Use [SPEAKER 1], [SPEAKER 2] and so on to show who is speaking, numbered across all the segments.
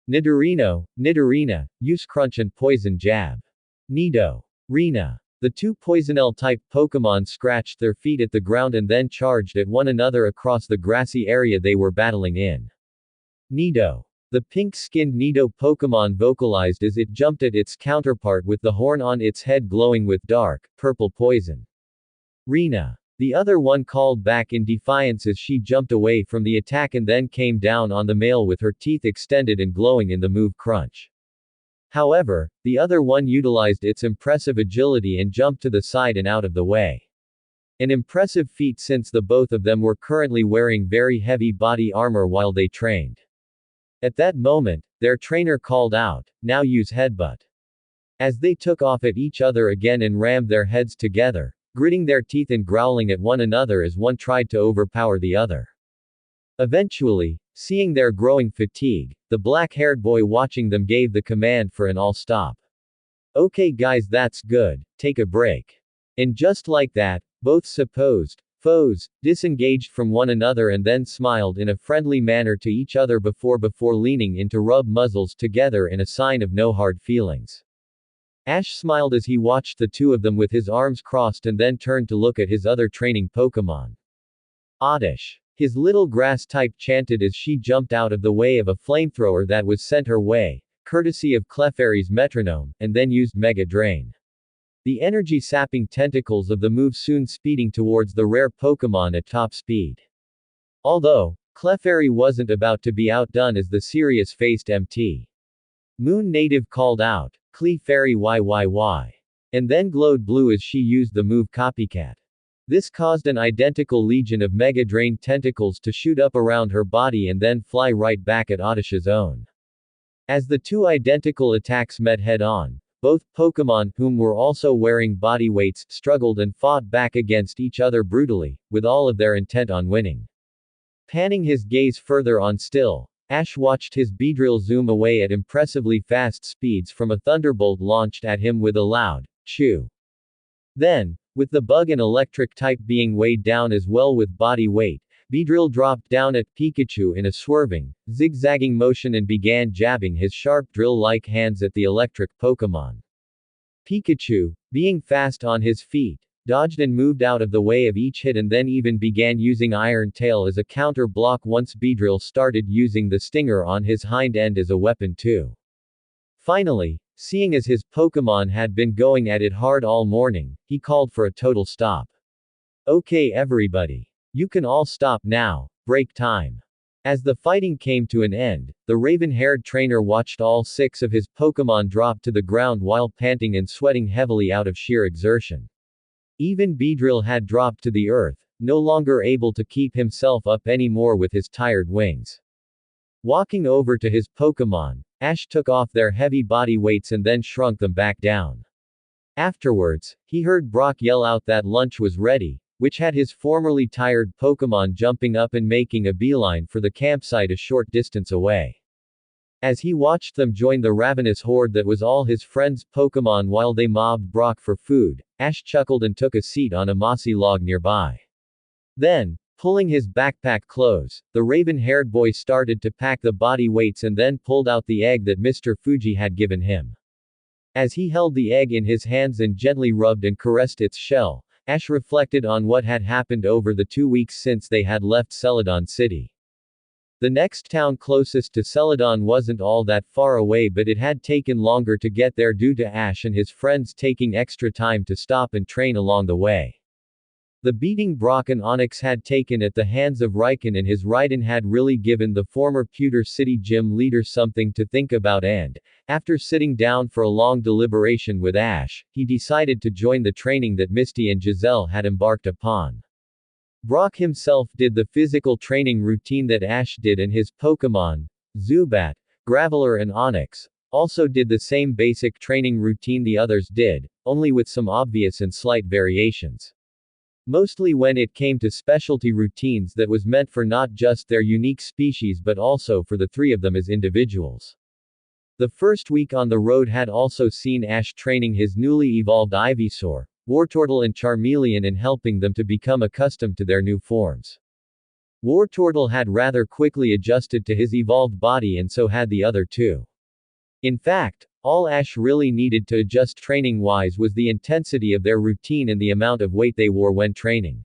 [SPEAKER 1] Nidorino, Nidorina, use crunch and poison jab. Nido. Rina. The two Poisonelle-type Pokémon scratched their feet at the ground and then charged at one another across the grassy area they were battling in. Nido. The pink-skinned Nido Pokémon vocalized as it jumped at its counterpart with the horn on its head glowing with dark, purple poison. Rina. The other one called back in defiance as she jumped away from the attack and then came down on the male with her teeth extended and glowing in the move crunch. However, the other one utilized its impressive agility and jumped to the side and out of the way. An impressive feat since the both of them were currently wearing very heavy body armor while they trained. At that moment, their trainer called out, "Now use headbutt." As they took off at each other again and rammed their heads together, gritting their teeth and growling at one another as one tried to overpower the other. Eventually, seeing their growing fatigue, the black-haired boy watching them gave the command for an all-stop. "Okay guys, that's good, take a break." And just like that, both supposed foes disengaged from one another and then smiled in a friendly manner to each other before leaning in to rub muzzles together in a sign of no hard feelings. Ash smiled as he watched the two of them with his arms crossed and then turned to look at his other training Pokémon. Oddish. His little grass type chanted as she jumped out of the way of a flamethrower that was sent her way, courtesy of Clefairy's metronome, and then used Mega Drain. The energy-sapping tentacles of the move soon speeding towards the rare Pokémon at top speed. Although, Clefairy wasn't about to be outdone as the serious-faced Mt. Moon native called out, "Clefairy YYY," and then glowed blue as she used the move Copycat. This caused an identical legion of Mega Drain tentacles to shoot up around her body and then fly right back at Oddish's own. As the two identical attacks met head-on, both Pokémon, whom were also wearing body weights, struggled and fought back against each other brutally, with all of their intent on winning. Panning his gaze further on still, Ash watched his Beedrill zoom away at impressively fast speeds from a thunderbolt launched at him with a loud, chew. Then, with the bug and electric type being weighed down as well with body weight, Beedrill dropped down at Pikachu in a swerving, zigzagging motion and began jabbing his sharp drill-like hands at the electric Pokémon. Pikachu, being fast on his feet, dodged and moved out of the way of each hit and then even began using Iron Tail as a counter block once Beedrill started using the stinger on his hind end as a weapon too. Finally, seeing as his Pokémon had been going at it hard all morning, he called for a total stop. "Okay everybody. You can all stop now, break time." As the fighting came to an end, the raven-haired trainer watched all 6 of his Pokémon drop to the ground while panting and sweating heavily out of sheer exertion. Even Beedrill had dropped to the earth, no longer able to keep himself up anymore with his tired wings. Walking over to his Pokémon, Ash took off their heavy body weights and then shrunk them back down. Afterwards, he heard Brock yell out that lunch was ready, which had his formerly tired Pokémon jumping up and making a beeline for the campsite a short distance away. As he watched them join the ravenous horde that was all his friends' Pokémon while they mobbed Brock for food, Ash chuckled and took a seat on a mossy log nearby. Then, pulling his backpack close, the raven-haired boy started to pack the body weights and then pulled out the egg that Mr. Fuji had given him. As he held the egg in his hands and gently rubbed and caressed its shell, Ash reflected on what had happened over the 2 weeks since they had left Celadon City. The next town closest to Celadon wasn't all that far away, but it had taken longer to get there due to Ash and his friends taking extra time to stop and train along the way. The beating Brock and Onyx had taken at the hands of Riken and his Raiden had really given the former Pewter City gym leader something to think about and, after sitting down for a long deliberation with Ash, he decided to join the training that Misty and Giselle had embarked upon. Brock himself did the physical training routine that Ash did and his Pokémon, Zubat, Graveler and Onyx, also did the same basic training routine the others did, only with some obvious and slight variations. Mostly when it came to specialty routines that was meant for not just their unique species but also for the 3 of them as individuals. The first week on the road had also seen Ash training his newly evolved Ivysaur, Wartortle and Charmeleon and helping them to become accustomed to their new forms. Wartortle had rather quickly adjusted to his evolved body and so had the other two. In fact, all Ash really needed to adjust training-wise was the intensity of their routine and the amount of weight they wore when training.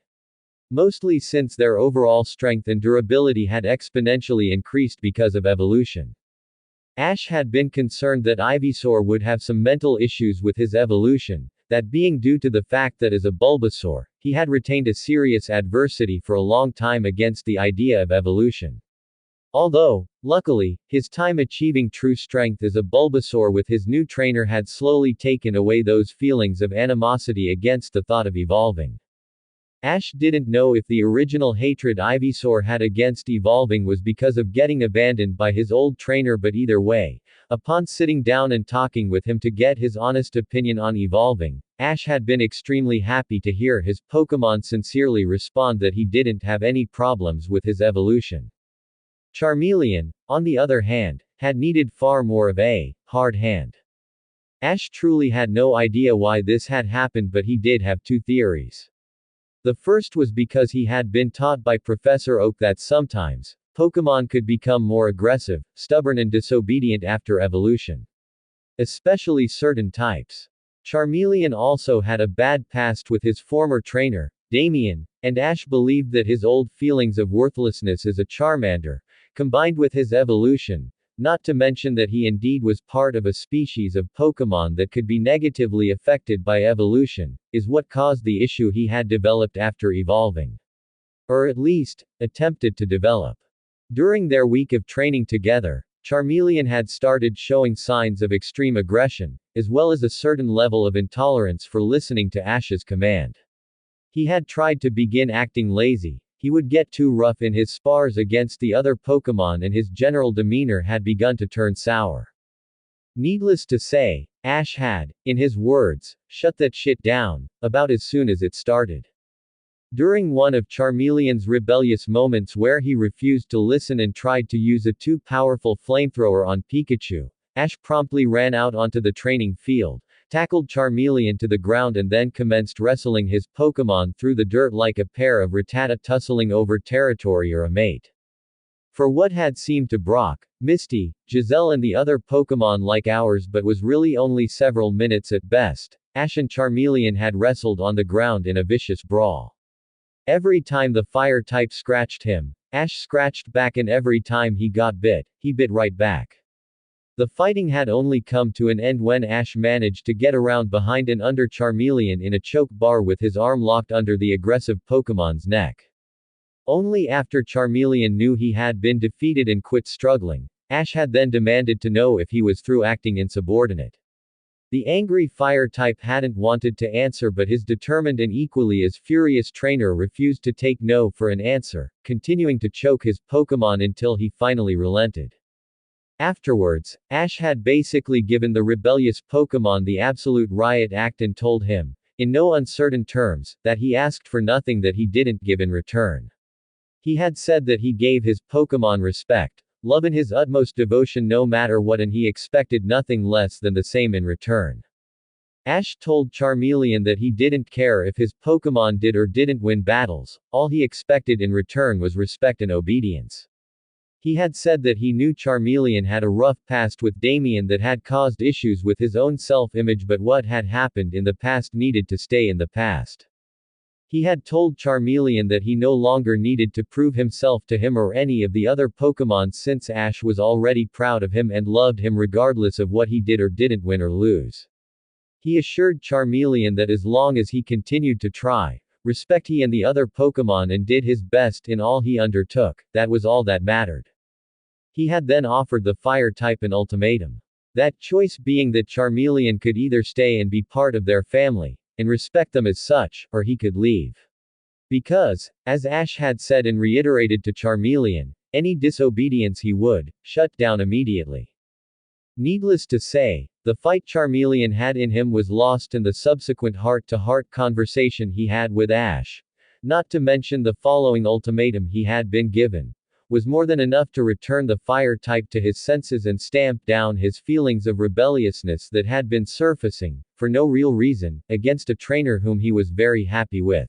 [SPEAKER 1] Mostly since their overall strength and durability had exponentially increased because of evolution. Ash had been concerned that Ivysaur would have some mental issues with his evolution, that being due to the fact that as a Bulbasaur, he had retained a serious adversity for a long time against the idea of evolution. Although, luckily, his time achieving true strength as a Bulbasaur with his new trainer had slowly taken away those feelings of animosity against the thought of evolving. Ash didn't know if the original hatred Ivysaur had against evolving was because of getting abandoned by his old trainer, but either way, upon sitting down and talking with him to get his honest opinion on evolving, Ash had been extremely happy to hear his Pokémon sincerely respond that he didn't have any problems with his evolution. Charmeleon, on the other hand, had needed far more of a hard hand. Ash truly had no idea why this had happened, but he did have two theories. The first was because he had been taught by Professor Oak that sometimes, Pokémon could become more aggressive, stubborn and disobedient after evolution. Especially certain types. Charmeleon also had a bad past with his former trainer, Damien, and Ash believed that his old feelings of worthlessness as a Charmander, combined with his evolution, not to mention that he indeed was part of a species of Pokémon that could be negatively affected by evolution, is what caused the issue he had developed after evolving. Or at least, attempted to develop. During their week of training together, Charmeleon had started showing signs of extreme aggression, as well as a certain level of intolerance for listening to Ash's command. He had tried to begin acting lazy. He would get too rough in his spars against the other Pokémon and his general demeanor had begun to turn sour. Needless to say, Ash had, in his words, shut that shit down, about as soon as it started. During one of Charmeleon's rebellious moments where he refused to listen and tried to use a too powerful flamethrower on Pikachu, Ash promptly ran out onto the training field, tackled Charmeleon to the ground and then commenced wrestling his Pokémon through the dirt like a pair of Rattata tussling over territory or a mate. For what had seemed to Brock, Misty, Giselle and the other Pokémon like hours but was really only several minutes at best, Ash and Charmeleon had wrestled on the ground in a vicious brawl. Every time the fire type scratched him, Ash scratched back and every time he got bit, he bit right back. The fighting had only come to an end when Ash managed to get around behind and under Charmeleon in a choke bar with his arm locked under the aggressive Pokémon's neck. Only after Charmeleon knew he had been defeated and quit struggling, Ash had then demanded to know if he was through acting insubordinate. The angry fire type hadn't wanted to answer, but his determined and equally as furious trainer refused to take no for an answer, continuing to choke his Pokémon until he finally relented. Afterwards, Ash had basically given the rebellious Pokémon the absolute riot act and told him, in no uncertain terms, that he asked for nothing that he didn't give in return. He had said that he gave his Pokémon respect, love and his utmost devotion no matter what, and he expected nothing less than the same in return. Ash told Charmeleon that he didn't care if his Pokémon did or didn't win battles, all he expected in return was respect and obedience. He had said that he knew Charmeleon had a rough past with Damien that had caused issues with his own self-image, but what had happened in the past needed to stay in the past. He had told Charmeleon that he no longer needed to prove himself to him or any of the other Pokémon since Ash was already proud of him and loved him regardless of what he did or didn't win or lose. He assured Charmeleon that as long as he continued to try, respect he and the other Pokémon and did his best in all he undertook, that was all that mattered. He had then offered the fire type an ultimatum. That choice being that Charmeleon could either stay and be part of their family, and respect them as such, or he could leave. Because, as Ash had said and reiterated to Charmeleon, any disobedience he would shut down immediately. Needless to say, the fight Charmeleon had in him was lost in the subsequent heart-to-heart conversation he had with Ash, not to mention the following ultimatum he had been given, was more than enough to return the fire type to his senses and stamp down his feelings of rebelliousness that had been surfacing, for no real reason, against a trainer whom he was very happy with.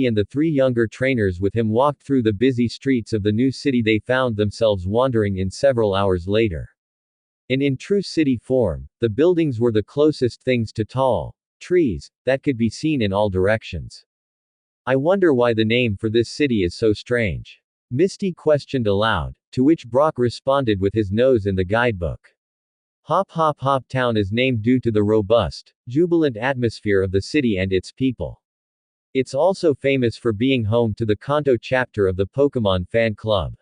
[SPEAKER 1] he and the three younger trainers with him walked through the busy streets of the new city they found themselves wandering in several hours later. In true city form, the buildings were the closest things to tall trees that could be seen in all directions. I wonder why the name for this city is so strange. Misty questioned aloud, to which Brock responded with his nose in the guidebook. Hop Hop Hop Town is named due to the robust, jubilant atmosphere of the city and its people. It's also famous for being home to the Kanto chapter of the Pokémon fan club.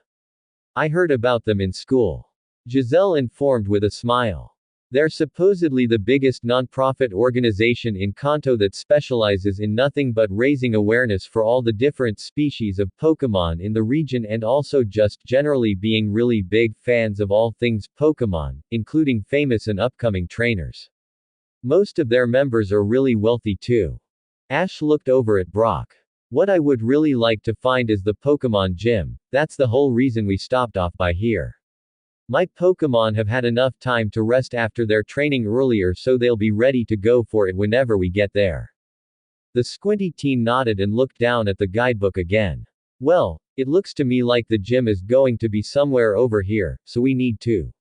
[SPEAKER 1] I heard about them in school. Giselle informed with a smile. They're supposedly the biggest non-profit organization in Kanto that specializes in nothing but raising awareness for all the different species of Pokémon in the region and also just generally being really big fans of all things Pokémon, including famous and upcoming trainers. Most of their members are really wealthy too. Ash looked over at Brock. What I would really like to find is the Pokémon gym. That's the whole reason we stopped off by here. My Pokémon have had enough time to rest after their training earlier, so they'll be ready to go for it whenever we get there. The squinty teen nodded and looked down at the guidebook again. Well, it looks to me like the gym is going to be somewhere over here, so we need to.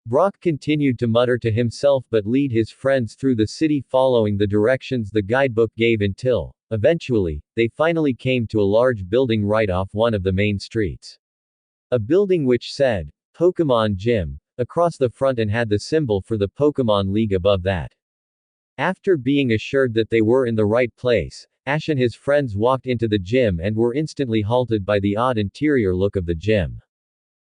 [SPEAKER 1] Brock continued to mutter to himself but lead his friends through the city following the directions the guidebook gave until, eventually, they finally came to a large building right off one of the main streets. A building which said, Pokémon Gym, across the front and had the symbol for the Pokémon League above that. After being assured that they were in the right place, Ash and his friends walked into the gym and were instantly halted by the odd interior look of the gym.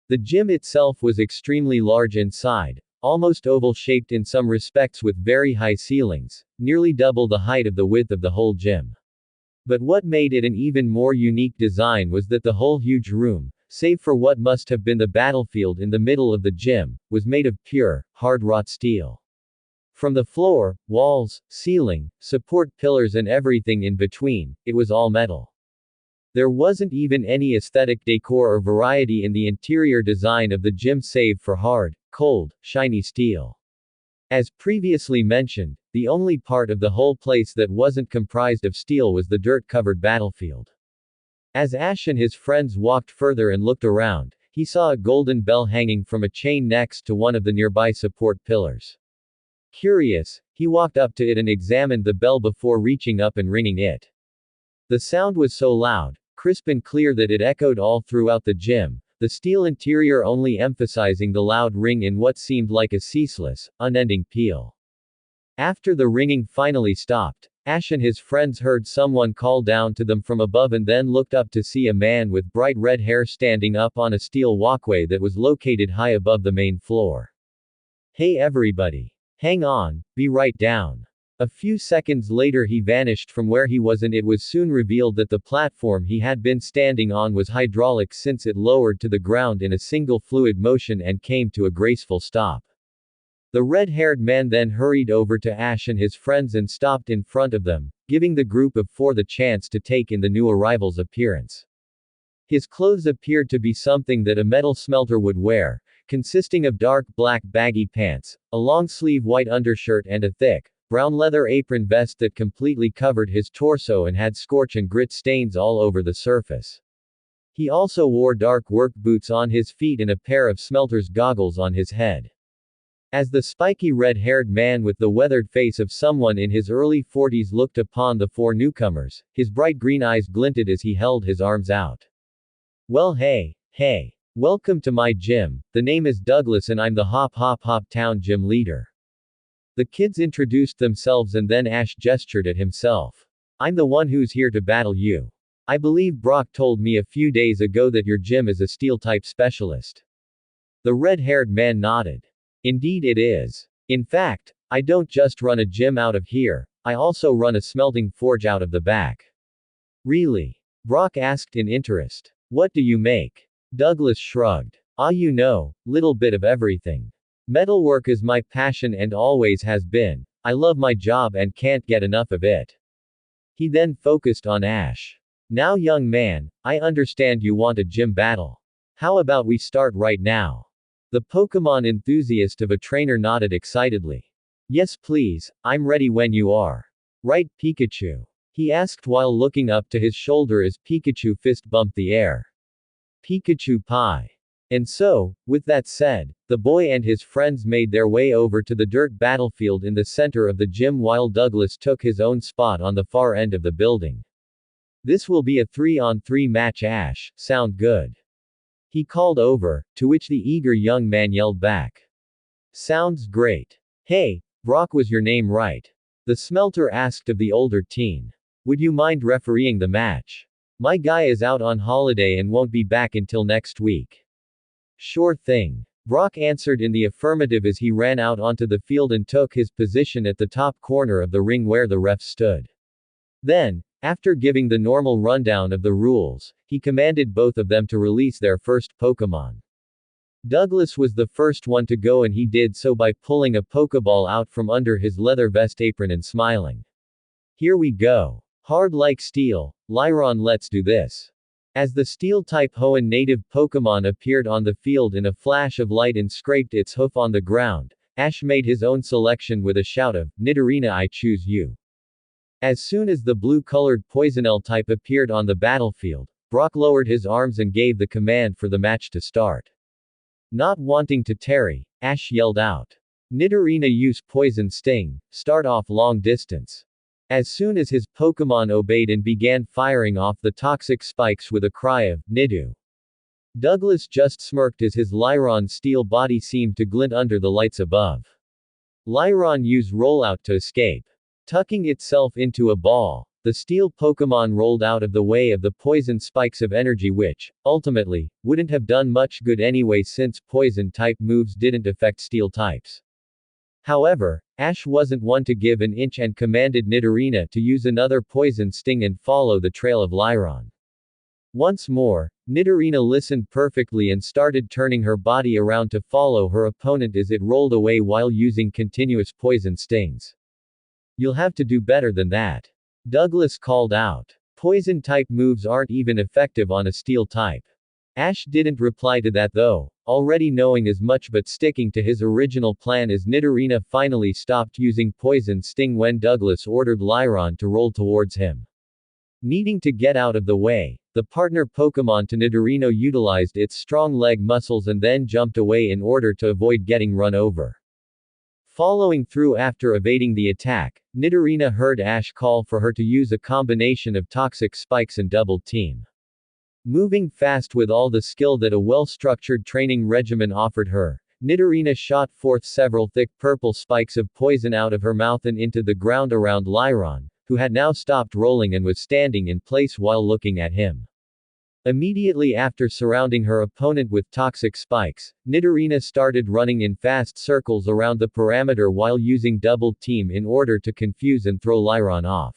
[SPEAKER 1] The gym itself was extremely large inside, almost oval-shaped in some respects with very high ceilings, nearly double the height of the width of the whole gym. But what made it an even more unique design was that the whole huge room, save for what must have been the battlefield in the middle of the gym, was made of pure, hard-wrought steel. From the floor, walls, ceiling, support pillars and everything in between, it was all metal. There wasn't even any aesthetic decor or variety in the interior design of the gym save for hard, cold, shiny steel. As previously mentioned, the only part of the whole place that wasn't comprised of steel was the dirt-covered battlefield. As Ash and his friends walked further and looked around, he saw a golden bell hanging from a chain next to one of the nearby support pillars. Curious, he walked up to it and examined the bell before reaching up and ringing it. The sound was so loud, crisp and clear that it echoed all throughout the gym, the steel interior only emphasizing the loud ring in what seemed like a ceaseless, unending peal. After the ringing finally stopped, Ash and his friends heard someone call down to them from above and then looked up to see a man with bright red hair standing up on a steel walkway that was located high above the main floor. Hey everybody! Hang on, be right down. A few seconds later he vanished from where he was, and it was soon revealed that the platform he had been standing on was hydraulic, since it lowered to the ground in a single fluid motion and came to a graceful stop. The red-haired man then hurried over to Ash and his friends and stopped in front of them, giving the group of four the chance to take in the new arrival's appearance. His clothes appeared to be something that a metal smelter would wear, consisting of dark black baggy pants, a long-sleeve white undershirt and a thick, brown leather apron vest that completely covered his torso and had scorch and grit stains all over the surface. He also wore dark work boots on his feet and a pair of smelter's goggles on his head. As the spiky red-haired man with the weathered face of someone in his early 40s looked upon the four newcomers, his bright green eyes glinted as he held his arms out. "Well, hey. Welcome to my gym. The name is Douglas and I'm the Hop Town gym leader." The kids introduced themselves and then Ash gestured at himself. "I'm the one who's here to battle you. I believe Brock told me a few days ago that your gym is a steel-type specialist." The red-haired man nodded. "Indeed it is. In fact, I don't just run a gym out of here, I also run a smelting forge out of the back." "Really?" Brock asked in interest. "What do you make?" Douglas shrugged. Little bit of everything. Metalwork is my passion and always has been. I love my job and can't get enough of it." He then focused on Ash. "Now young man, I understand you want a gym battle. How about we start right now?" The Pokémon enthusiast of a trainer nodded excitedly. "Yes please, I'm ready when you are. Right, Pikachu?" he asked while looking up to his shoulder as Pikachu fist bumped the air. "Pikachu pie." And so, with that said, the boy and his friends made their way over to the dirt battlefield in the center of the gym while Douglas took his own spot on the far end of the building. "This will be a 3-on-3 match, Ash. Sound good?" he called over, to which the eager young man yelled back. "Sounds great. Hey, Brock was your name, right?" the smelter asked of the older teen. "Would you mind refereeing the match? My guy is out on holiday and won't be back until next week." "Sure thing." Brock answered in the affirmative as he ran out onto the field and took his position at the top corner of the ring where the ref stood. Then, after giving the normal rundown of the rules, he commanded both of them to release their first Pokémon. Douglas was the first one to go and he did so by pulling a Pokéball out from under his leather vest apron and smiling. "Here we go. Hard like steel, Lyron, let's do this." As the Steel-type Hoenn native Pokémon appeared on the field in a flash of light and scraped its hoof on the ground, Ash made his own selection with a shout of, "Nidorina, I choose you." As soon as the blue-colored Poisonelle type appeared on the battlefield, Brock lowered his arms and gave the command for the match to start. Not wanting to tarry, Ash yelled out, "Nidorina, use Poison Sting, start off long distance." As soon as his Pokémon obeyed and began firing off the toxic spikes with a cry of, "Nidu." Douglas just smirked as his Lyron's steel body seemed to glint under the lights above. Lyron used Rollout to escape. Tucking itself into a ball, the steel Pokémon rolled out of the way of the poison spikes of energy which, ultimately, wouldn't have done much good anyway since poison-type moves didn't affect steel types. However, Ash wasn't one to give an inch and commanded Nidorina to use another Poison Sting and follow the trail of Lyron. Once more, Nidorina listened perfectly and started turning her body around to follow her opponent as it rolled away while using continuous Poison Stings. "You'll have to do better than that," Douglas called out. "Poison-type moves aren't even effective on a steel type." Ash didn't reply to that though, already knowing as much but sticking to his original plan as Nidorina finally stopped using Poison Sting when Douglas ordered Lyron to roll towards him. Needing to get out of the way, the partner Pokémon to Nidorino utilized its strong leg muscles and then jumped away in order to avoid getting run over. Following through after evading the attack, Nidorina heard Ash call for her to use a combination of toxic spikes and double team. Moving fast with all the skill that a well-structured training regimen offered her, Nidorina shot forth several thick purple spikes of poison out of her mouth and into the ground around Lyron, who had now stopped rolling and was standing in place while looking at him. Immediately after surrounding her opponent with toxic spikes, Nidorina started running in fast circles around the perimeter while using double team in order to confuse and throw Lyron off.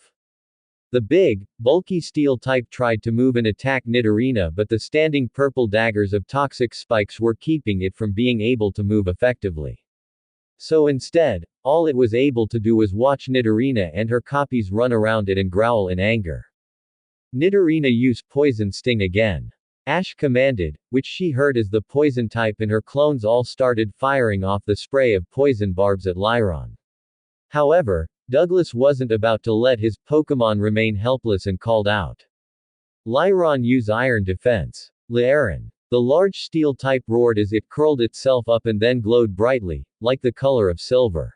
[SPEAKER 1] The big, bulky steel type tried to move and attack Nidorina, but the standing purple daggers of toxic spikes were keeping it from being able to move effectively. So instead, all it was able to do was watch Nidorina and her copies run around it and growl in anger. Nidorina use Poison Sting again. Ash commanded, which she heard as the poison type, and her clones all started firing off the spray of poison barbs at Lyron. However, Douglas wasn't about to let his Pokémon remain helpless and called out. Lyron use Iron Defense. Lairon. The large steel type roared as it curled itself up and then glowed brightly, like the color of silver.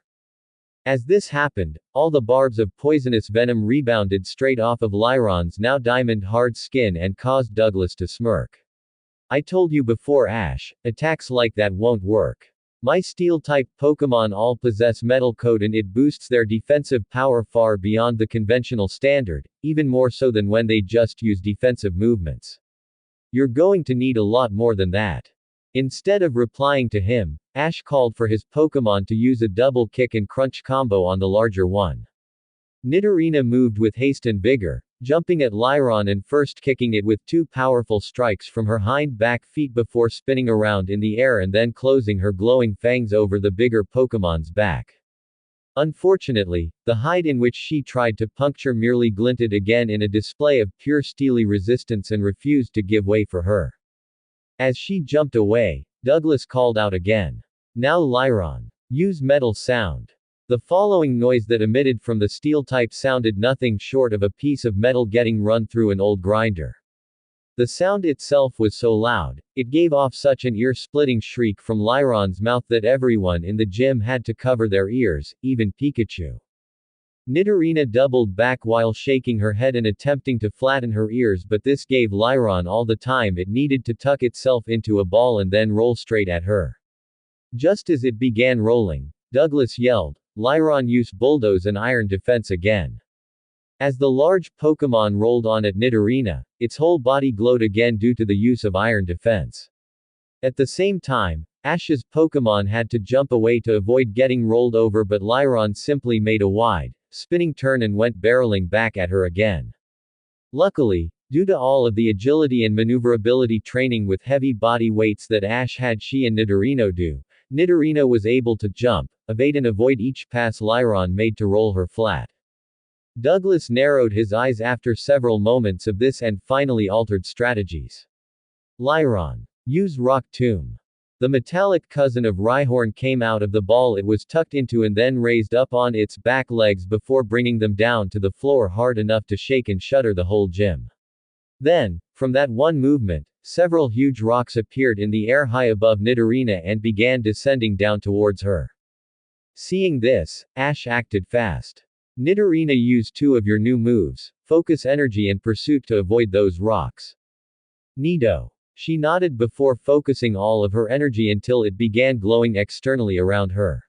[SPEAKER 1] As this happened, all the barbs of poisonous venom rebounded straight off of Lyron's now diamond-hard skin and caused Douglas to smirk. I told you before, Ash, attacks like that won't work. My Steel-type Pokémon all possess Metal Coat and it boosts their defensive power far beyond the conventional standard, even more so than when they just use defensive movements. You're going to need a lot more than that. Instead of replying to him, Ash called for his Pokémon to use a double kick and crunch combo on the larger one. Nidorina moved with haste and vigor, jumping at Lyron and first kicking it with two powerful strikes from her hind back feet before spinning around in the air and then closing her glowing fangs over the bigger Pokémon's back. Unfortunately, the hide in which she tried to puncture merely glinted again in a display of pure steely resistance and refused to give way for her. As she jumped away, Douglas called out again. Now Lyron. Use Metal Sound. The following noise that emitted from the steel type sounded nothing short of a piece of metal getting run through an old grinder. The sound itself was so loud, it gave off such an ear-splitting shriek from Lyron's mouth that everyone in the gym had to cover their ears, even Pikachu. Nidorina doubled back while shaking her head and attempting to flatten her ears, but this gave Lyron all the time it needed to tuck itself into a ball and then roll straight at her. Just as it began rolling, Douglas yelled, "Lyron, use Bulldoze and Iron Defense again." As the large Pokémon rolled on at Nidorina, its whole body glowed again due to the use of Iron Defense. At the same time, Ash's Pokémon had to jump away to avoid getting rolled over, but Lyron simply made a wide, spinning turn and went barreling back at her again. Luckily, due to all of the agility and maneuverability training with heavy body weights that Ash had, she and Nidorina was able to jump, evade and avoid each pass Lyron made to roll her flat. Douglas narrowed his eyes after several moments of this and finally altered strategies. Lyron. Use Rock Tomb. The metallic cousin of Rhyhorn came out of the ball it was tucked into and then raised up on its back legs before bringing them down to the floor hard enough to shake and shudder the whole gym. Then, from that one movement, several huge rocks appeared in the air high above Nidorina and began descending down towards her. Seeing this, Ash acted fast. Nidorina, use two of your new moves, Focus Energy and Pursuit, to avoid those rocks. Nido. She nodded before focusing all of her energy until it began glowing externally around her.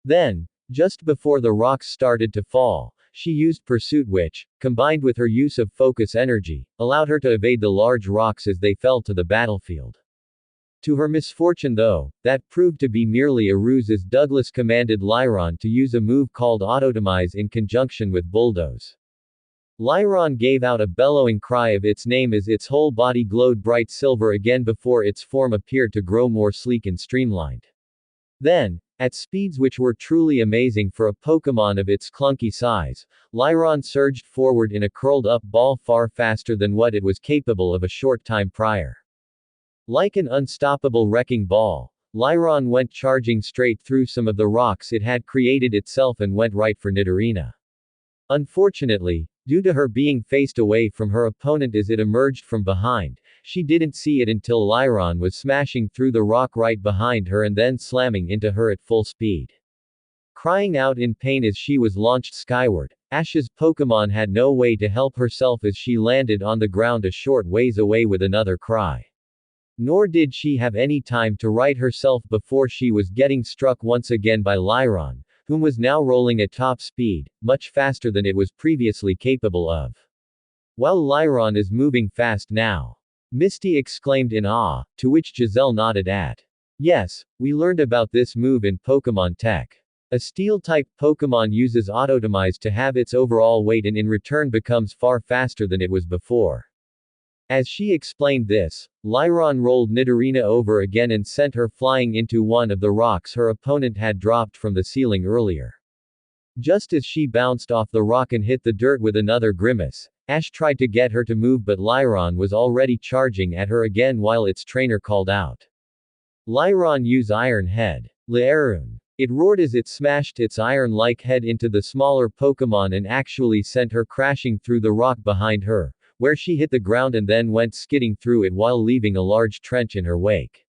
[SPEAKER 1] Then, just before the rocks started to fall, she used Pursuit, which, combined with her use of Focus Energy, allowed her to evade the large rocks as they fell to the battlefield. To her misfortune though, that proved to be merely a ruse as Douglas commanded Lyron to use a move called Autotomize in conjunction with Bulldoze. Lyron gave out a bellowing cry of its name as its whole body glowed bright silver again before its form appeared to grow more sleek and streamlined. Then, at speeds which were truly amazing for a Pokémon of its clunky size, Lyron surged forward in a curled-up ball far faster than what it was capable of a short time prior. Like an unstoppable wrecking ball, Lyron went charging straight through some of the rocks it had created itself and went right for Nidorina. Unfortunately, due to her being faced away from her opponent as it emerged from behind, she didn't see it until Lyron was smashing through the rock right behind her and then slamming into her at full speed. Crying out in pain as she was launched skyward, Ash's Pokémon had no way to help herself as she landed on the ground a short ways away with another cry. Nor did she have any time to right herself before she was getting struck once again by Lyron, whom was now rolling at top speed, much faster than it was previously capable of. While Lyron is moving fast now, Misty exclaimed in awe, to which Giselle nodded at. Yes, we learned about this move in Pokémon Tech. A Steel-type Pokémon uses Autotomize to have its overall weight and in return becomes far faster than it was before. As she explained this, Lyron rolled Nidorina over again and sent her flying into one of the rocks her opponent had dropped from the ceiling earlier. Just as she bounced off the rock and hit the dirt with another grimace, Ash tried to get her to move but Lyron was already charging at her again while its trainer called out. Lyron use Iron Head. Leerun. It roared as it smashed its iron-like head into the smaller Pokémon and actually sent her crashing through the rock behind her, where she hit the ground and then went skidding through it while leaving a large trench in her wake.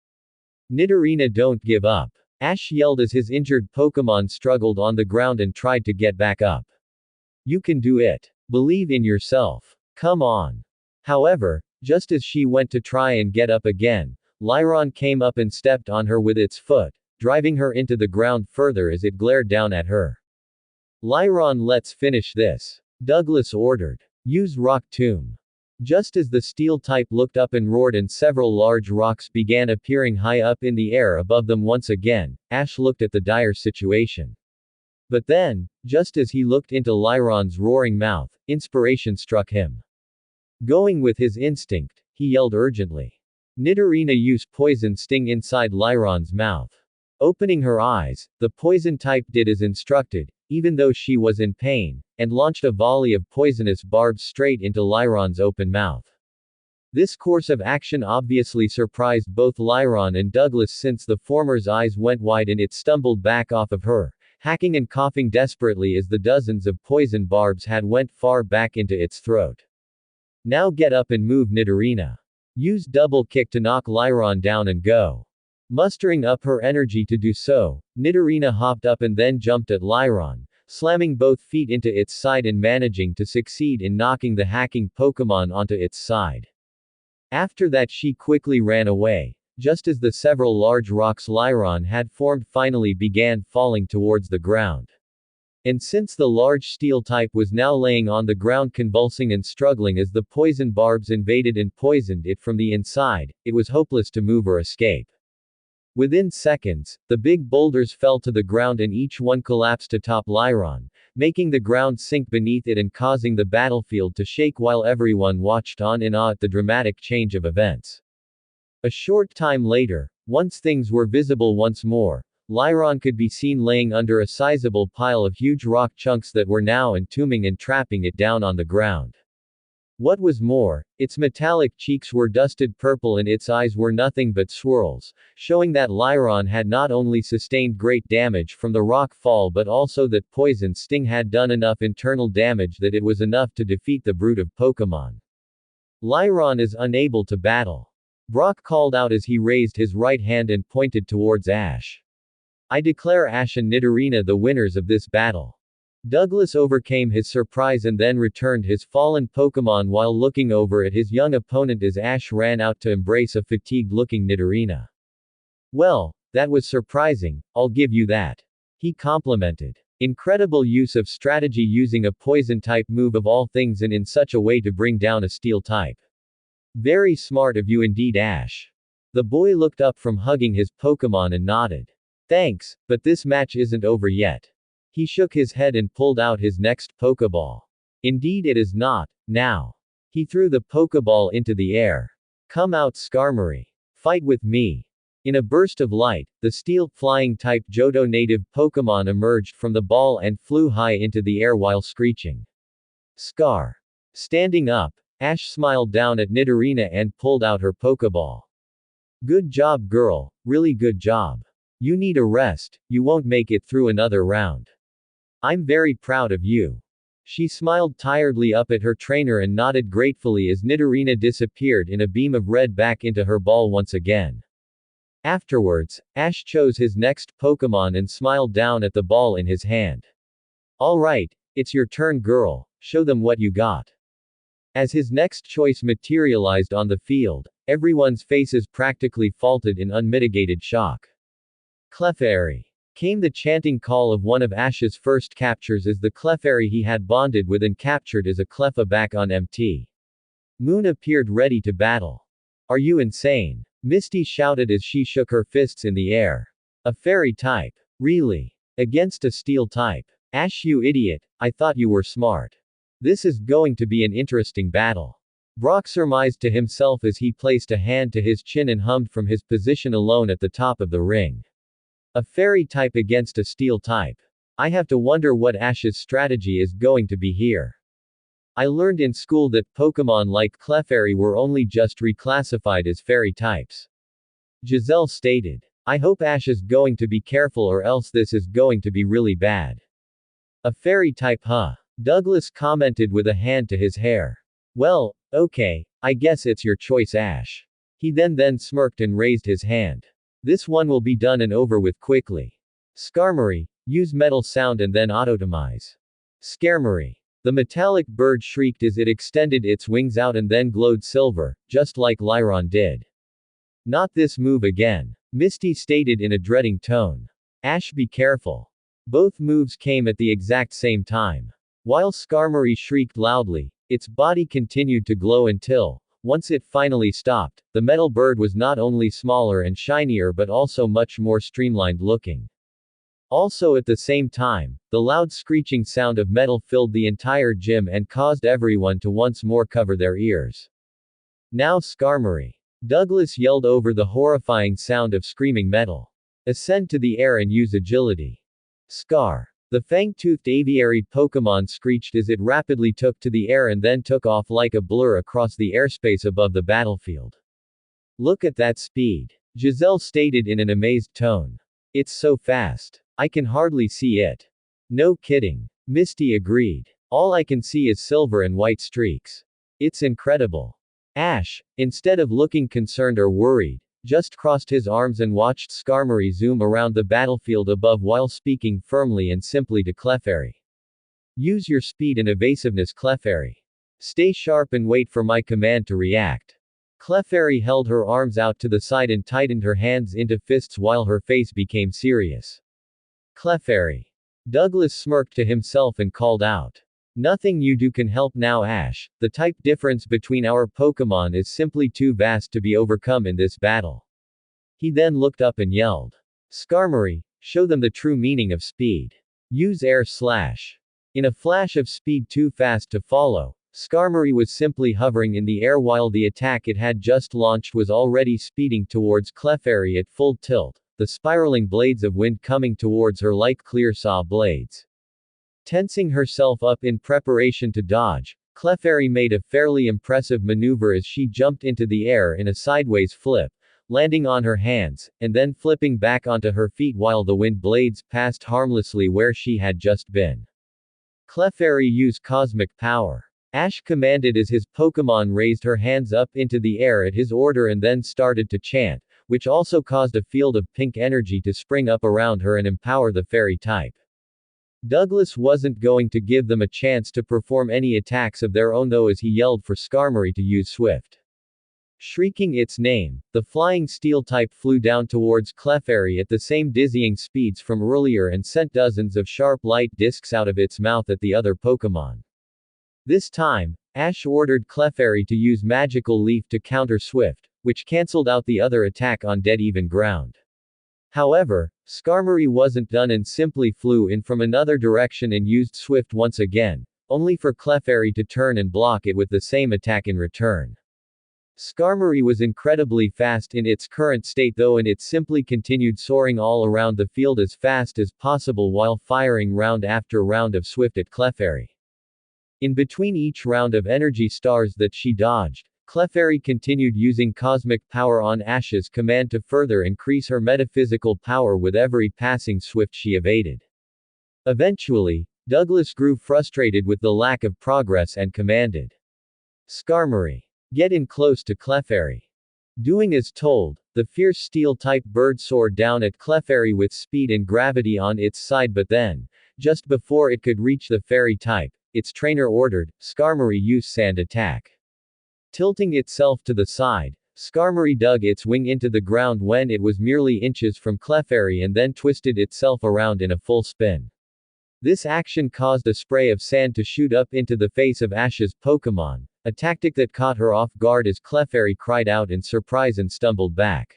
[SPEAKER 1] Nidorina, don't give up. Ash yelled as his injured Pokémon struggled on the ground and tried to get back up. You can do it. Believe in yourself. Come on. However, just as she went to try and get up again, Lyron came up and stepped on her with its foot, driving her into the ground further as it glared down at her. Lyron, let's finish this. Douglas ordered. Use Rock Tomb. Just as the steel type looked up and roared and several large rocks began appearing high up in the air above them once again, Ash looked at the dire situation. But then, just as he looked into Lyron's roaring mouth, inspiration struck him. Going with his instinct, he yelled urgently. Nidorina used Poison Sting inside Lyron's mouth. Opening her eyes, the poison type did as instructed, even though she was in pain, and launched a volley of poisonous barbs straight into Lyron's open mouth. This course of action obviously surprised both Lyron and Douglas since the former's eyes went wide and it stumbled back off of her, hacking and coughing desperately as the dozens of poison barbs had went far back into its throat. Now get up and move, Nidorina. Use double kick to knock Lyron down and go. Mustering up her energy to do so, Nidorina hopped up and then jumped at Lyron, slamming both feet into its side and managing to succeed in knocking the hacking Pokémon onto its side. After that she quickly ran away, just as the several large rocks Lyron had formed finally began falling towards the ground. And since the large steel type was now laying on the ground convulsing and struggling as the poison barbs invaded and poisoned it from the inside, it was hopeless to move or escape. Within seconds, the big boulders fell to the ground and each one collapsed atop Lyron, making the ground sink beneath it and causing the battlefield to shake while everyone watched on in awe at the dramatic change of events. A short time later, once things were visible once more, Lyron could be seen laying under a sizable pile of huge rock chunks that were now entombing and trapping it down on the ground. What was more, its metallic cheeks were dusted purple and its eyes were nothing but swirls, showing that Lyron had not only sustained great damage from the rock fall but also that Poison Sting had done enough internal damage that it was enough to defeat the brute of Pokémon. Lyron is unable to battle. Brock called out as he raised his right hand and pointed towards Ash. I declare Ash and Nidorina the winners of this battle. Douglas overcame his surprise and then returned his fallen Pokémon while looking over at his young opponent as Ash ran out to embrace a fatigued-looking Nidorina. Well, that was surprising, I'll give you that. He complimented. Incredible use of strategy using a poison-type move of all things and in such a way to bring down a steel type. Very smart of you indeed, Ash. The boy looked up from hugging his Pokémon and nodded. Thanks, but this match isn't over yet. He shook his head and pulled out his next Pokéball. Indeed it is not, now. He threw the Pokéball into the air. Come out, Skarmory. Fight with me. In a burst of light, the steel, flying-type Johto native Pokémon emerged from the ball and flew high into the air while screeching. Scar. Standing up, Ash smiled down at Nidorina and pulled out her Pokéball. Good job, girl, really good job. You need a rest, you won't make it through another round. I'm very proud of you. She smiled tiredly up at her trainer and nodded gratefully as Nidorina disappeared in a beam of red back into her ball once again. Afterwards, Ash chose his next Pokémon and smiled down at the ball in his hand. Alright, it's your turn, girl, show them what you got. As his next choice materialized on the field, everyone's faces practically faltered in unmitigated shock. Clefairy. Came the chanting call of one of Ash's first captures as the Clefairy he had bonded with and captured as a Cleffa back on MT. Moon appeared ready to battle. Are you insane? Misty shouted as she shook her fists in the air. A fairy type. Really? Against a steel type. Ash, you idiot, I thought you were smart. This is going to be an interesting battle. Brock surmised to himself as he placed a hand to his chin and hummed from his position alone at the top of the ring. A fairy type against a steel type. I have to wonder what Ash's strategy is going to be here. I learned in school that Pokémon like Clefairy were only just reclassified as fairy types. Giselle stated. I hope Ash is going to be careful or else this is going to be really bad. A fairy type, huh? Douglas commented with a hand to his hair. Well, okay, I guess it's your choice, Ash. He then smirked and raised his hand. This one will be done and over with quickly. Skarmory, use metal sound and then autotomize. Skarmory. The metallic bird shrieked as it extended its wings out and then glowed silver, just like Lyron did. Not this move again. Misty stated in a dreading tone. Ash, be careful. Both moves came at the exact same time. While Skarmory shrieked loudly, its body continued to glow until, once it finally stopped, the metal bird was not only smaller and shinier but also much more streamlined looking. Also at the same time, the loud screeching sound of metal filled the entire gym and caused everyone to once more cover their ears. Now Skarmory. Douglas yelled over the horrifying sound of screaming metal. Ascend to the air and use agility. Scar. The fang-toothed aviary Pokémon screeched as it rapidly took to the air and then took off like a blur across the airspace above the battlefield. Look at that speed. Giselle stated in an amazed tone. It's so fast. I can hardly see it. No kidding. Misty agreed. All I can see is silver and white streaks. It's incredible. Ash, instead of looking concerned or worried, just crossed his arms and watched Skarmory zoom around the battlefield above while speaking firmly and simply to Clefairy. Use your speed and evasiveness, Clefairy. Stay sharp and wait for my command to react. Clefairy held her arms out to the side and tightened her hands into fists while her face became serious. Clefairy. Douglas smirked to himself and called out. Nothing you do can help now, Ash. The type difference between our Pokémon is simply too vast to be overcome in this battle. He then looked up and yelled. Skarmory, show them the true meaning of speed. Use air slash. In a flash of speed too fast to follow, Skarmory was simply hovering in the air while the attack it had just launched was already speeding towards Clefairy at full tilt, the spiraling blades of wind coming towards her like clear saw blades. Tensing herself up in preparation to dodge, Clefairy made a fairly impressive maneuver as she jumped into the air in a sideways flip, landing on her hands, and then flipping back onto her feet while the wind blades passed harmlessly where she had just been. Clefairy used cosmic power. Ash commanded as his Pokémon raised her hands up into the air at his order and then started to chant, which also caused a field of pink energy to spring up around her and empower the fairy type. Douglas wasn't going to give them a chance to perform any attacks of their own though as he yelled for Skarmory to use Swift. Shrieking its name, the flying steel type flew down towards Clefairy at the same dizzying speeds from earlier and sent dozens of sharp light discs out of its mouth at the other Pokémon. This time, Ash ordered Clefairy to use Magical Leaf to counter Swift, which cancelled out the other attack on dead-even ground. However, Skarmory wasn't done and simply flew in from another direction and used Swift once again, only for Clefairy to turn and block it with the same attack in return. Skarmory was incredibly fast in its current state though and it simply continued soaring all around the field as fast as possible while firing round after round of Swift at Clefairy. In between each round of energy stars that she dodged, Clefairy continued using cosmic power on Ash's command to further increase her metaphysical power with every passing Swift she evaded. Eventually, Douglas grew frustrated with the lack of progress and commanded. Skarmory. Get in close to Clefairy. Doing as told, the fierce steel-type bird soared down at Clefairy with speed and gravity on its side but then, just before it could reach the fairy type, its trainer ordered, Skarmory use sand attack. Tilting itself to the side, Skarmory dug its wing into the ground when it was merely inches from Clefairy and then twisted itself around in a full spin. This action caused a spray of sand to shoot up into the face of Ash's Pokémon, a tactic that caught her off guard as Clefairy cried out in surprise and stumbled back.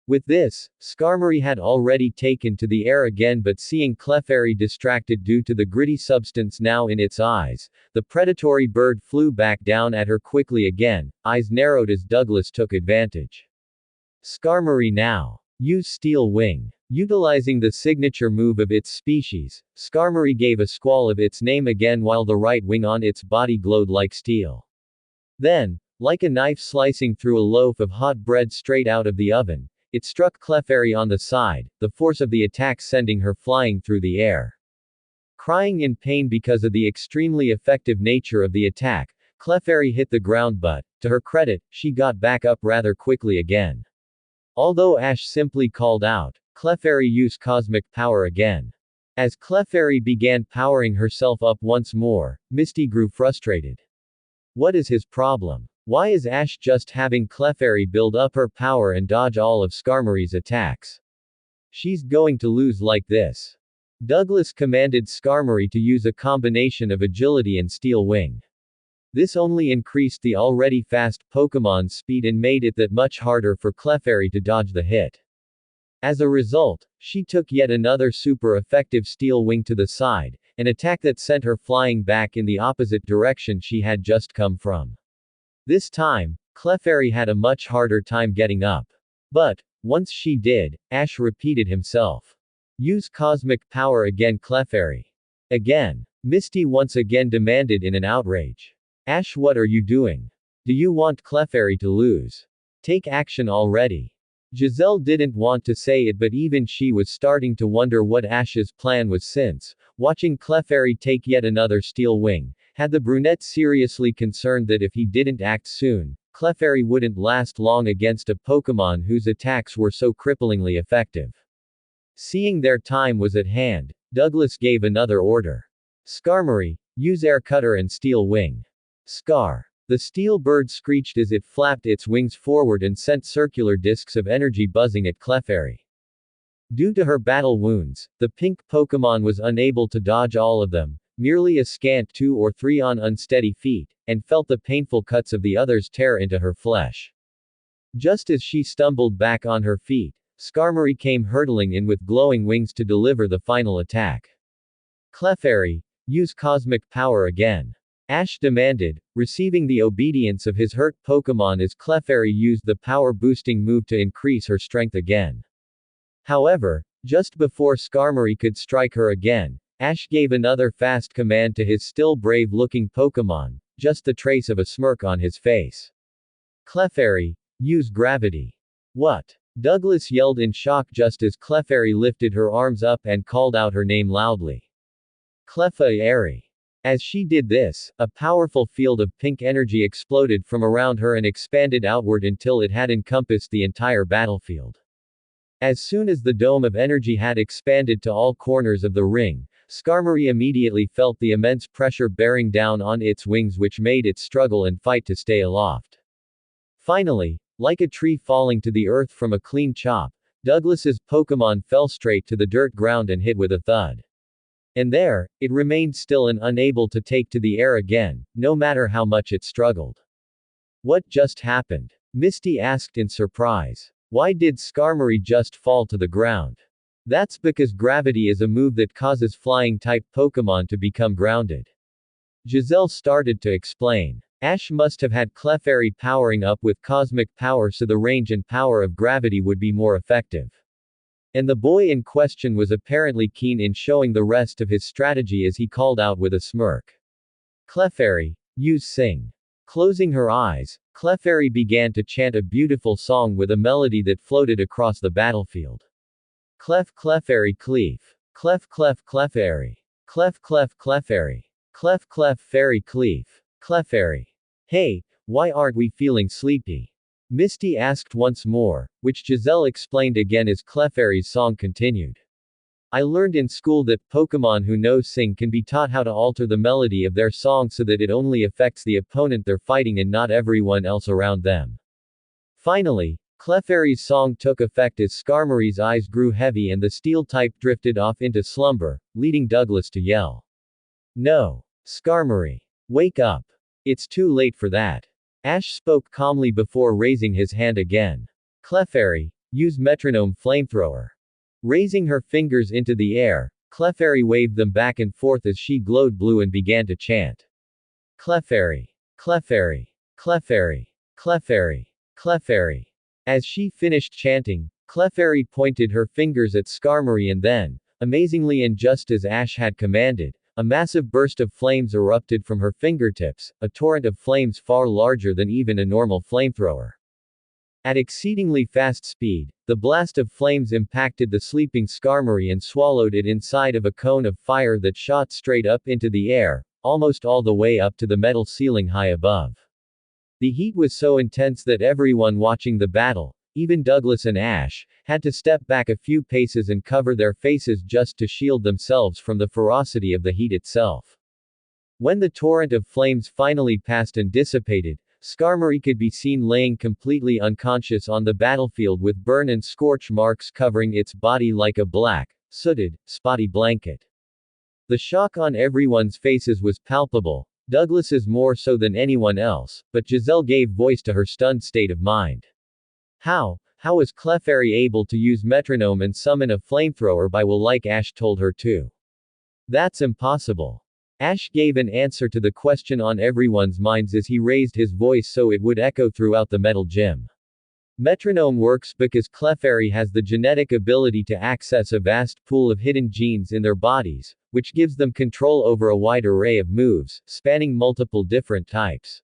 [SPEAKER 1] With this, Skarmory had already taken to the air again, but seeing Clefairy distracted due to the gritty substance now in its eyes, the predatory bird flew back down at her quickly again, eyes narrowed as Douglas took advantage. Skarmory now. Use Steel Wing. Utilizing the signature move of its species, Skarmory gave a squall of its name again while the right wing on its body glowed like steel. Then, like a knife slicing through a loaf of hot bread straight out of the oven, it struck Clefairy on the side, the force of the attack sending her flying through the air. Crying in pain because of the extremely effective nature of the attack, Clefairy hit the ground, but, to her credit, she got back up rather quickly again. Although Ash simply called out, Clefairy use cosmic power again. As Clefairy began powering herself up once more, Misty grew frustrated. What is his problem? Why is Ash just having Clefairy build up her power and dodge all of Skarmory's attacks? She's going to lose like this. Douglas commanded Skarmory to use a combination of agility and Steel Wing. This only increased the already fast Pokémon's speed and made it that much harder for Clefairy to dodge the hit. As a result, she took yet another super effective Steel Wing to the side, an attack that sent her flying back in the opposite direction she had just come from. This time, Clefairy had a much harder time getting up. But, once she did, Ash repeated himself. Use cosmic power again, Clefairy. Again. Misty once again demanded in an outrage. Ash, what are you doing? Do you want Clefairy to lose? Take action already. Giselle didn't want to say it, but even she was starting to wonder what Ash's plan was since, watching Clefairy take yet another Steel Wing, had the brunette seriously concerned that if he didn't act soon, Clefairy wouldn't last long against a Pokémon whose attacks were so cripplingly effective. Seeing their time was at hand, Douglas gave another order. Skarmory, use Air Cutter and Steel Wing. Scar. The steel bird screeched as it flapped its wings forward and sent circular discs of energy buzzing at Clefairy. Due to her battle wounds, the pink Pokémon was unable to dodge all of them, merely a scant 2 or 3 on unsteady feet, and felt the painful cuts of the others tear into her flesh. Just as she stumbled back on her feet, Skarmory came hurtling in with glowing wings to deliver the final attack. Clefairy, use cosmic power again. Ash demanded, receiving the obedience of his hurt Pokémon as Clefairy used the power-boosting move to increase her strength again. However, just before Skarmory could strike her again, Ash gave another fast command to his still brave-looking Pokémon, just the trace of a smirk on his face. Clefairy, use gravity. What? Douglas yelled in shock just as Clefairy lifted her arms up and called out her name loudly. Clefairy. As she did this, a powerful field of pink energy exploded from around her and expanded outward until it had encompassed the entire battlefield. As soon as the dome of energy had expanded to all corners of the ring, Skarmory immediately felt the immense pressure bearing down on its wings, which made it struggle and fight to stay aloft. Finally, like a tree falling to the earth from a clean chop, Douglas's Pokémon fell straight to the dirt ground and hit with a thud. And there, it remained still and unable to take to the air again, no matter how much it struggled. What just happened? Misty asked in surprise. Why did Skarmory just fall to the ground? That's because gravity is a move that causes flying-type Pokémon to become grounded. Giselle started to explain. Ash must have had Clefairy powering up with cosmic power so the range and power of gravity would be more effective. And the boy in question was apparently keen in showing the rest of his strategy as he called out with a smirk. Clefairy, use Sing. Closing her eyes, Clefairy began to chant a beautiful song with a melody that floated across the battlefield. Clef Clefairy Cleef. Clef Clef Clefairy. Clef Clef Clefairy. Clef Clef Fairy Cleef. Clefairy. Hey, why aren't we feeling sleepy? Misty asked once more, which Giselle explained again as Clefairy's song continued. I learned in school that Pokémon who know Sing can be taught how to alter the melody of their song so that it only affects the opponent they're fighting and not everyone else around them. Finally, Clefairy's song took effect as Skarmory's eyes grew heavy and the steel type drifted off into slumber, leading Douglas to yell. No. Skarmory. Wake up. It's too late for that. Ash spoke calmly before raising his hand again. Clefairy, use metronome flamethrower. Raising her fingers into the air, Clefairy waved them back and forth as she glowed blue and began to chant. Clefairy. Clefairy. Clefairy. Clefairy. Clefairy. As she finished chanting, Clefairy pointed her fingers at Skarmory and then, amazingly and just as Ash had commanded, a massive burst of flames erupted from her fingertips, a torrent of flames far larger than even a normal flamethrower. At exceedingly fast speed, the blast of flames impacted the sleeping Skarmory and swallowed it inside of a cone of fire that shot straight up into the air, almost all the way up to the metal ceiling high above. The heat was so intense that everyone watching the battle, even Douglas and Ash, had to step back a few paces and cover their faces just to shield themselves from the ferocity of the heat itself. When the torrent of flames finally passed and dissipated, Skarmory could be seen laying completely unconscious on the battlefield with burn and scorch marks covering its body like a black, sooted, spotty blanket. The shock on everyone's faces was palpable, Douglas's more so than anyone else, but Giselle gave voice to her stunned state of mind. How was Clefairy able to use metronome and summon a flamethrower by will like Ash told her to? That's impossible. Ash gave an answer to the question on everyone's minds as he raised his voice so it would echo throughout the metal gym. Metronome works because Clefairy has the genetic ability to access a vast pool of hidden genes in their bodies, which gives them control over a wide array of moves, spanning multiple different types.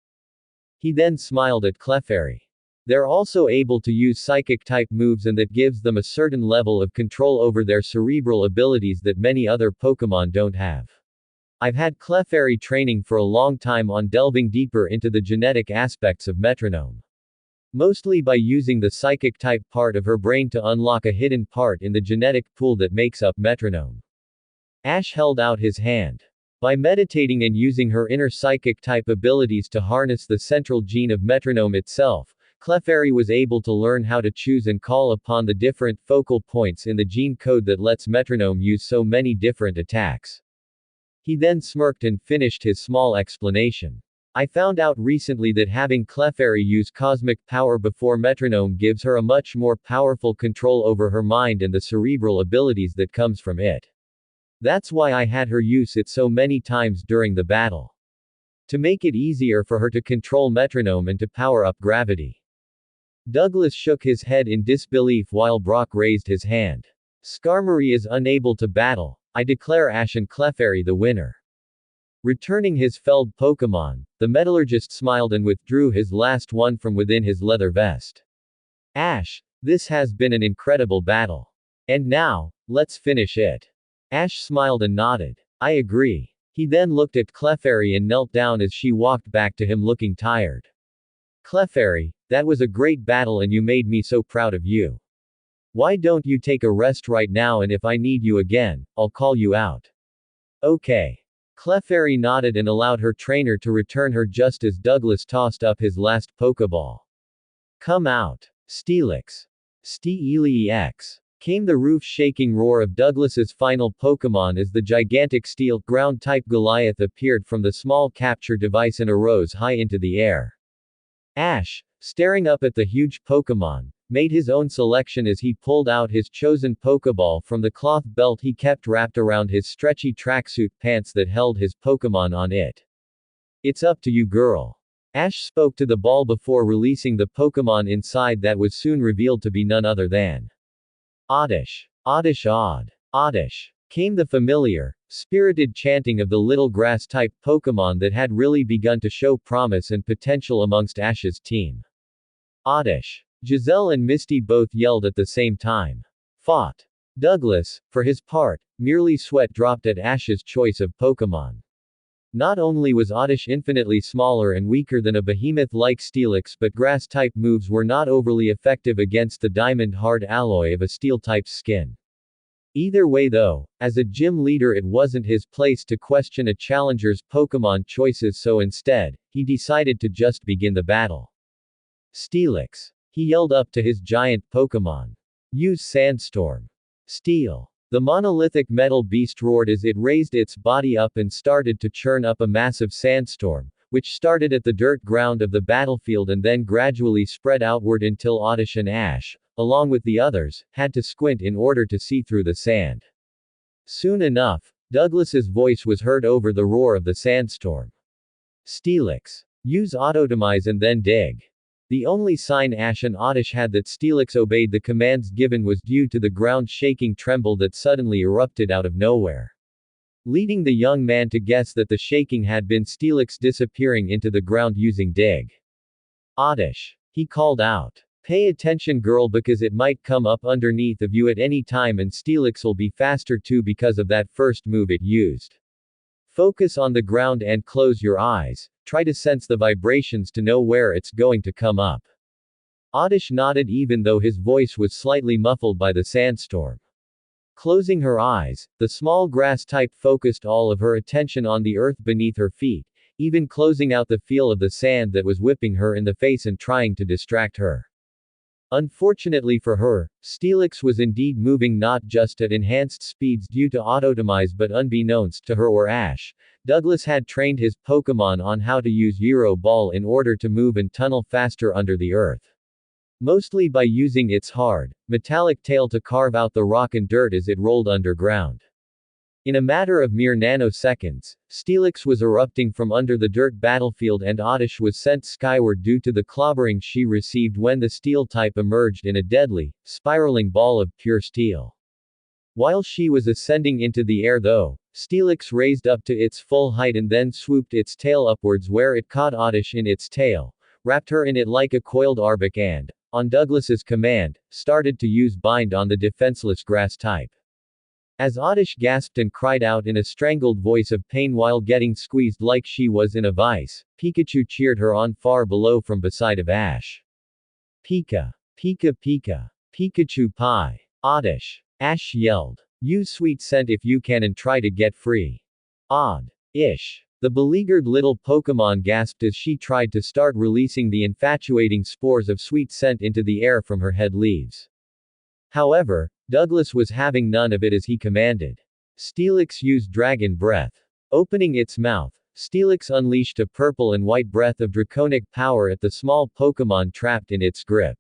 [SPEAKER 1] He then smiled at Clefairy. They're also able to use psychic-type moves and that gives them a certain level of control over their cerebral abilities that many other Pokémon don't have. I've had Clefairy training for a long time on delving deeper into the genetic aspects of metronome. Mostly by using the psychic-type part of her brain to unlock a hidden part in the genetic pool that makes up metronome. Ash held out his hand. By meditating and using her inner psychic-type abilities to harness the central gene of metronome itself, Clefairy was able to learn how to choose and call upon the different focal points in the gene code that lets metronome use so many different attacks. He then smirked and finished his small explanation. I found out recently that having Clefairy use cosmic power before metronome gives her a much more powerful control over her mind and the cerebral abilities that comes from it. That's why I had her use it so many times during the battle. To make it easier for her to control metronome and to power up gravity. Douglas shook his head in disbelief while Brock raised his hand. Skarmory is unable to battle. I declare Ash and Clefairy the winner. Returning his felled Pokémon, the metallurgist smiled and withdrew his last one from within his leather vest. Ash, this has been an incredible battle. And now, let's finish it. Ash smiled and nodded. I agree. He then looked at Clefairy and knelt down as she walked back to him looking tired. Clefairy, that was a great battle and you made me so proud of you. Why don't you take a rest right now and if I need you again, I'll call you out. Okay. Clefairy nodded and allowed her trainer to return her just as Douglas tossed up his last Pokeball. Come out. Steelix. Steelix. Came the roof-shaking roar of Douglas's final Pokémon as the gigantic steel, ground-type Goliath appeared from the small capture device and arose high into the air. Ash, staring up at the huge Pokémon, made his own selection as he pulled out his chosen Pokeball from the cloth belt he kept wrapped around his stretchy tracksuit pants that held his Pokemon on it. It's up to you, girl. Ash spoke to the ball before releasing the Pokemon inside that was soon revealed to be none other than Oddish. Oddish odd. Oddish. Came the familiar, spirited chanting of the little grass-type Pokemon that had really begun to show promise and potential amongst Ash's team. Oddish. Giselle and Misty both yelled at the same time. Fought. Douglas, for his part, merely sweat dropped at Ash's choice of Pokemon. Not only was Oddish infinitely smaller and weaker than a behemoth-like Steelix, but grass-type moves were not overly effective against the diamond-hard alloy of a steel-type skin. Either way though, as a gym leader it wasn't his place to question a challenger's Pokemon choices, so instead, he decided to just begin the battle. Steelix. He yelled up to his giant Pokemon. Use Sandstorm. Steel. The monolithic metal beast roared as it raised its body up and started to churn up a massive sandstorm, which started at the dirt ground of the battlefield and then gradually spread outward until Oddish and Ash, along with the others, had to squint in order to see through the sand. Soon enough, Douglas's voice was heard over the roar of the sandstorm. Steelix. Use autotomize and then dig. The only sign Ash and Oddish had that Steelix obeyed the commands given was due to the ground-shaking tremble that suddenly erupted out of nowhere, leading the young man to guess that the shaking had been Steelix disappearing into the ground using dig. Oddish. He called out. Pay attention girl because it might come up underneath of you at any time and Steelix'll be faster too because of that first move it used. Focus on the ground and close your eyes, try to sense the vibrations to know where it's going to come up. Oddish nodded even though his voice was slightly muffled by the sandstorm. Closing her eyes, the small grass type focused all of her attention on the earth beneath her feet, even closing out the feel of the sand that was whipping her in the face and trying to distract her. Unfortunately for her, Steelix was indeed moving not just at enhanced speeds due to autotomize but unbeknownst to her or Ash, Douglas had trained his Pokémon on how to use Euro Ball in order to move and tunnel faster under the earth. Mostly by using its hard, metallic tail to carve out the rock and dirt as it rolled underground. In a matter of mere nanoseconds, Steelix was erupting from under the dirt battlefield and Oddish was sent skyward due to the clobbering she received when the steel type emerged in a deadly, spiraling ball of pure steel. While she was ascending into the air though, Steelix raised up to its full height and then swooped its tail upwards where it caught Oddish in its tail, wrapped her in it like a coiled arbic and, on Douglas's command, started to use bind on the defenseless grass type. As Oddish gasped and cried out in a strangled voice of pain while getting squeezed like she was in a vice, Pikachu cheered her on far below from beside of Ash. Pika. Pika Pika. Pikachu Pie. Oddish. Ash yelled. Use sweet scent if you can and try to get free. Odd-ish. The beleaguered little Pokémon gasped as she tried to start releasing the infatuating spores of sweet scent into the air from her head leaves. However, Douglas was having none of it as he commanded. Steelix used Dragon Breath. Opening its mouth, Steelix unleashed a purple and white breath of draconic power at the small Pokémon trapped in its grip.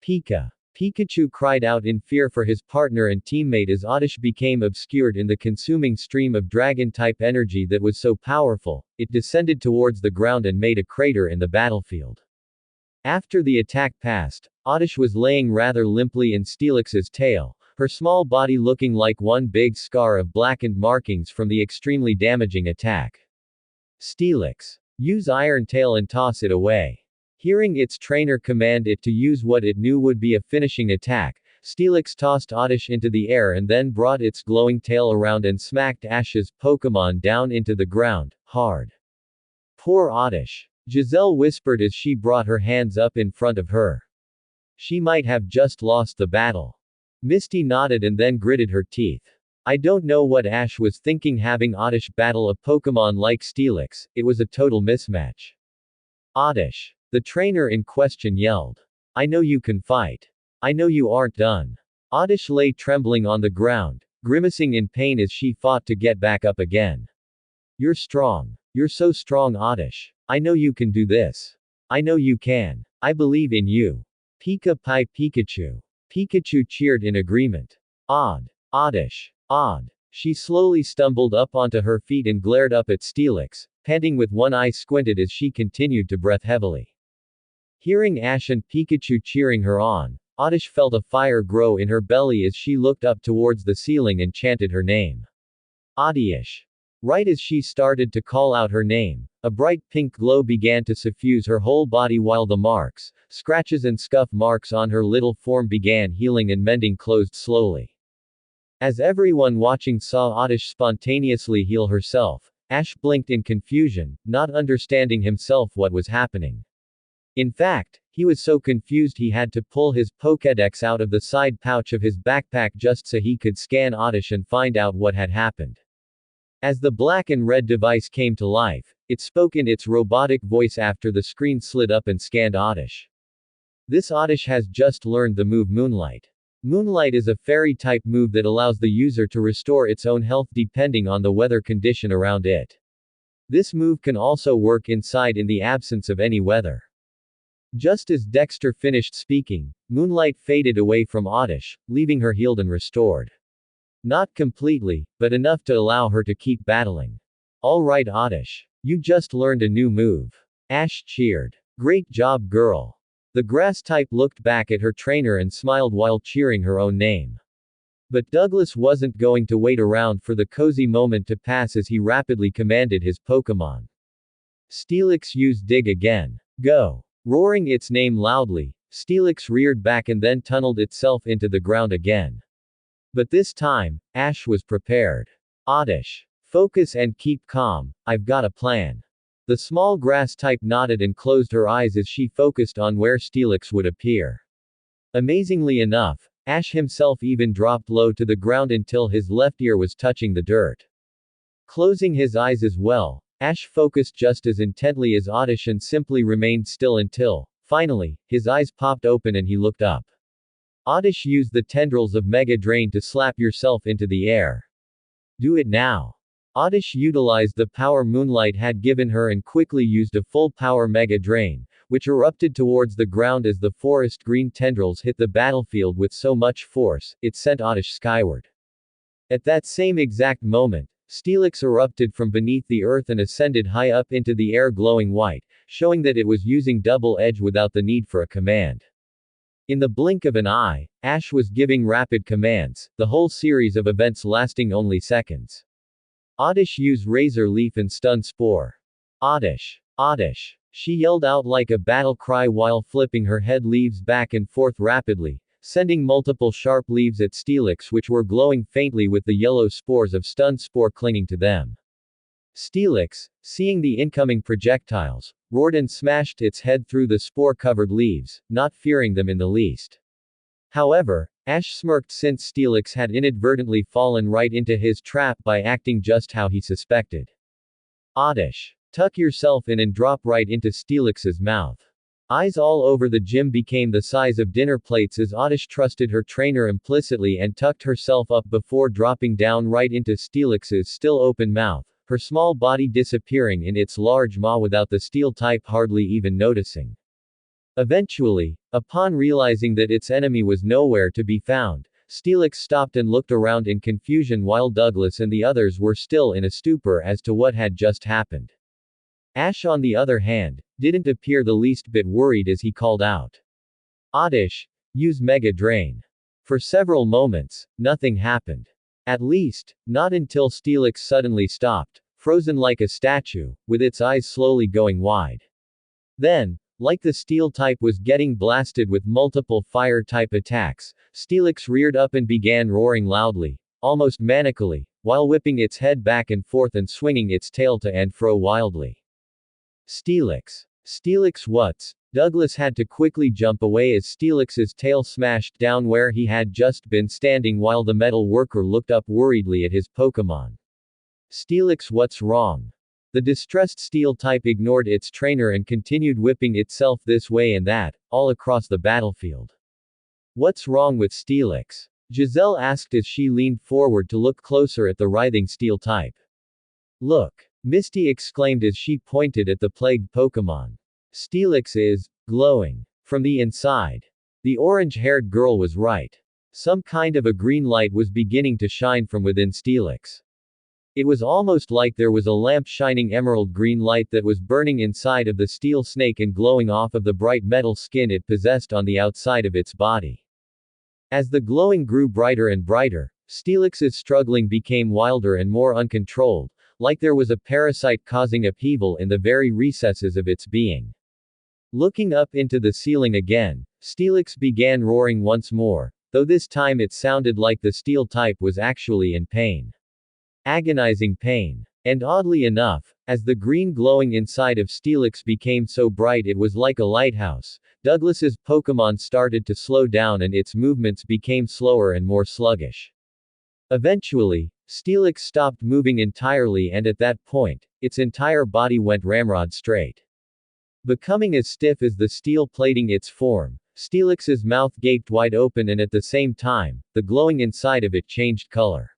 [SPEAKER 1] Pika. Pikachu cried out in fear for his partner and teammate as Oddish became obscured in the consuming stream of dragon-type energy that was so powerful, it descended towards the ground and made a crater in the battlefield. After the attack passed, Oddish was laying rather limply in Steelix's tail, her small body looking like one big scar of blackened markings from the extremely damaging attack. Steelix. Use Iron Tail and toss it away. Hearing its trainer command it to use what it knew would be a finishing attack, Steelix tossed Oddish into the air and then brought its glowing tail around and smacked Ash's Pokémon down into the ground, hard. Poor Oddish. Giselle whispered as she brought her hands up in front of her. She might have just lost the battle. Misty nodded and then gritted her teeth. I don't know what Ash was thinking having Oddish battle a Pokémon like Steelix, it was a total mismatch. Oddish. The trainer in question yelled. I know you can fight. I know you aren't done. Oddish lay trembling on the ground, grimacing in pain as she fought to get back up again. You're strong. You're so strong Oddish. I know you can do this. I know you can. I believe in you. Pika Pie Pikachu. Pikachu cheered in agreement. Odd. Oddish. Odd. She slowly stumbled up onto her feet and glared up at Steelix, panting with one eye squinted as she continued to breath heavily. Hearing Ash and Pikachu cheering her on, Oddish felt a fire grow in her belly as she looked up towards the ceiling and chanted her name. Oddish. Right as she started to call out her name, a bright pink glow began to suffuse her whole body while the marks, scratches and scuff marks on her little form began healing and mending closed slowly. As everyone watching saw Oddish spontaneously heal herself, Ash blinked in confusion, not understanding himself what was happening. In fact, he was so confused he had to pull his Pokédex out of the side pouch of his backpack just so he could scan Oddish and find out what had happened. As the black and red device came to life, it spoke in its robotic voice after the screen slid up and scanned Oddish. This Oddish has just learned the move Moonlight. Moonlight is a fairy-type move that allows the user to restore its own health depending on the weather condition around it. This move can also work inside in the absence of any weather. Just as Dexter finished speaking, moonlight faded away from Oddish, leaving her healed and restored. Not completely, but enough to allow her to keep battling. Alright Oddish. You just learned a new move. Ash cheered. Great job girl. The grass type looked back at her trainer and smiled while cheering her own name. But Douglas wasn't going to wait around for the cozy moment to pass as he rapidly commanded his Pokémon. Steelix use dig again. Go. Roaring its name loudly, Steelix reared back and then tunneled itself into the ground again. But this time, Ash was prepared. Oddish. Focus and keep calm, I've got a plan. The small grass type nodded and closed her eyes as she focused on where Steelix would appear. Amazingly enough, Ash himself even dropped low to the ground until his left ear was touching the dirt. Closing his eyes as well, Ash focused just as intently as Oddish and simply remained still until, finally, his eyes popped open and he looked up. Oddish used the tendrils of Mega Drain to slap yourself into the air. Do it now. Oddish utilized the power Moonlight had given her and quickly used a full power Mega Drain, which erupted towards the ground as the forest green tendrils hit the battlefield with so much force, it sent Oddish skyward. At that same exact moment, Steelix erupted from beneath the earth and ascended high up into the air glowing white, showing that it was using double edge without the need for a command. In the blink of an eye, Ash was giving rapid commands, the whole series of events lasting only seconds. Oddish use Razor Leaf and Stun Spore. Oddish. Oddish. She yelled out like a battle cry while flipping her head leaves back and forth rapidly, sending multiple sharp leaves at Steelix which were glowing faintly with the yellow spores of Stun Spore clinging to them. Steelix, seeing the incoming projectiles, roared and smashed its head through the spore-covered leaves, not fearing them in the least. However, Ash smirked since Steelix had inadvertently fallen right into his trap by acting just how he suspected. Oddish. Tuck yourself in and drop right into Steelix's mouth. Eyes all over the gym became the size of dinner plates as Oddish trusted her trainer implicitly and tucked herself up before dropping down right into Steelix's still open mouth, her small body disappearing in its large maw without the steel type hardly even noticing. Eventually, upon realizing that its enemy was nowhere to be found, Steelix stopped and looked around in confusion while Douglas and the others were still in a stupor as to what had just happened. Ash on the other hand, didn't appear the least bit worried as he called out. Oddish, use Mega Drain. For several moments, nothing happened. At least, not until Steelix suddenly stopped, frozen like a statue, with its eyes slowly going wide. Then, like the steel type was getting blasted with multiple fire type attacks, Steelix reared up and began roaring loudly, almost manically, while whipping its head back and forth and swinging its tail to and fro wildly. Steelix. Steelix what's? Douglas had to quickly jump away as Steelix's tail smashed down where he had just been standing while the metal worker looked up worriedly at his Pokémon. Steelix what's wrong? The distressed steel type ignored its trainer and continued whipping itself this way and that, all across the battlefield. What's wrong with Steelix? Giselle asked as she leaned forward to look closer at the writhing steel type. Look! Misty exclaimed as she pointed at the plagued Pokémon. Steelix is glowing from the inside. The orange-haired girl was right. Some kind of a green light was beginning to shine from within Steelix. It was almost like there was a lamp shining emerald green light that was burning inside of the steel snake and glowing off of the bright metal skin it possessed on the outside of its body. As the glowing grew brighter and brighter, Steelix's struggling became wilder and more uncontrolled, like there was a parasite causing upheaval in the very recesses of its being. Looking up into the ceiling again, Steelix began roaring once more, though this time it sounded like the steel type was actually in pain. Agonizing pain. And oddly enough, as the green glowing inside of Steelix became so bright it was like a lighthouse, Douglas's Pokémon started to slow down and its movements became slower and more sluggish. Eventually, Steelix stopped moving entirely and at that point, its entire body went ramrod straight. Becoming as stiff as the steel plating its form, Steelix's mouth gaped wide open and at the same time, the glowing inside of it changed color.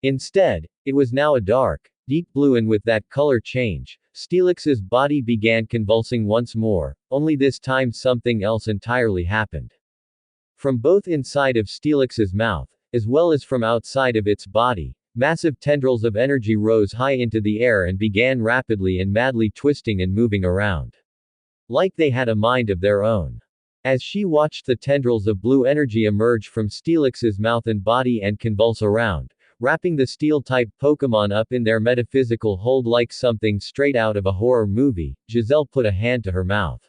[SPEAKER 1] Instead, it was now a dark, deep blue, and with that color change, Steelix's body began convulsing once more, only this time something else entirely happened. From both inside of Steelix's mouth, as well as from outside of its body, massive tendrils of energy rose high into the air and began rapidly and madly twisting and moving around. Like they had a mind of their own. As she watched the tendrils of blue energy emerge from Steelix's mouth and body and convulse around, wrapping the Steel-type Pokémon up in their metaphysical hold like something straight out of a horror movie, Giselle put a hand to her mouth.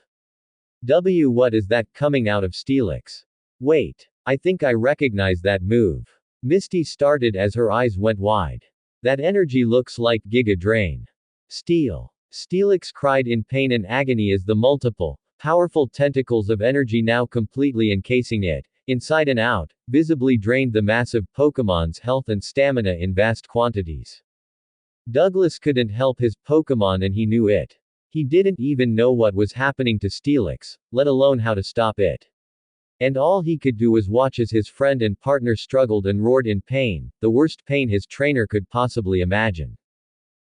[SPEAKER 1] What is that coming out of Steelix? Wait. I think I recognize that move. Misty started as her eyes went wide. That energy looks like Giga Drain. Steel. Steelix cried in pain and agony as the multiple, powerful tentacles of energy now completely encasing it, inside and out, visibly drained the massive Pokémon's health and stamina in vast quantities. Douglas couldn't help his Pokémon and he knew it. He didn't even know what was happening to Steelix, let alone how to stop it. And all he could do was watch as his friend and partner struggled and roared in pain, the worst pain his trainer could possibly imagine.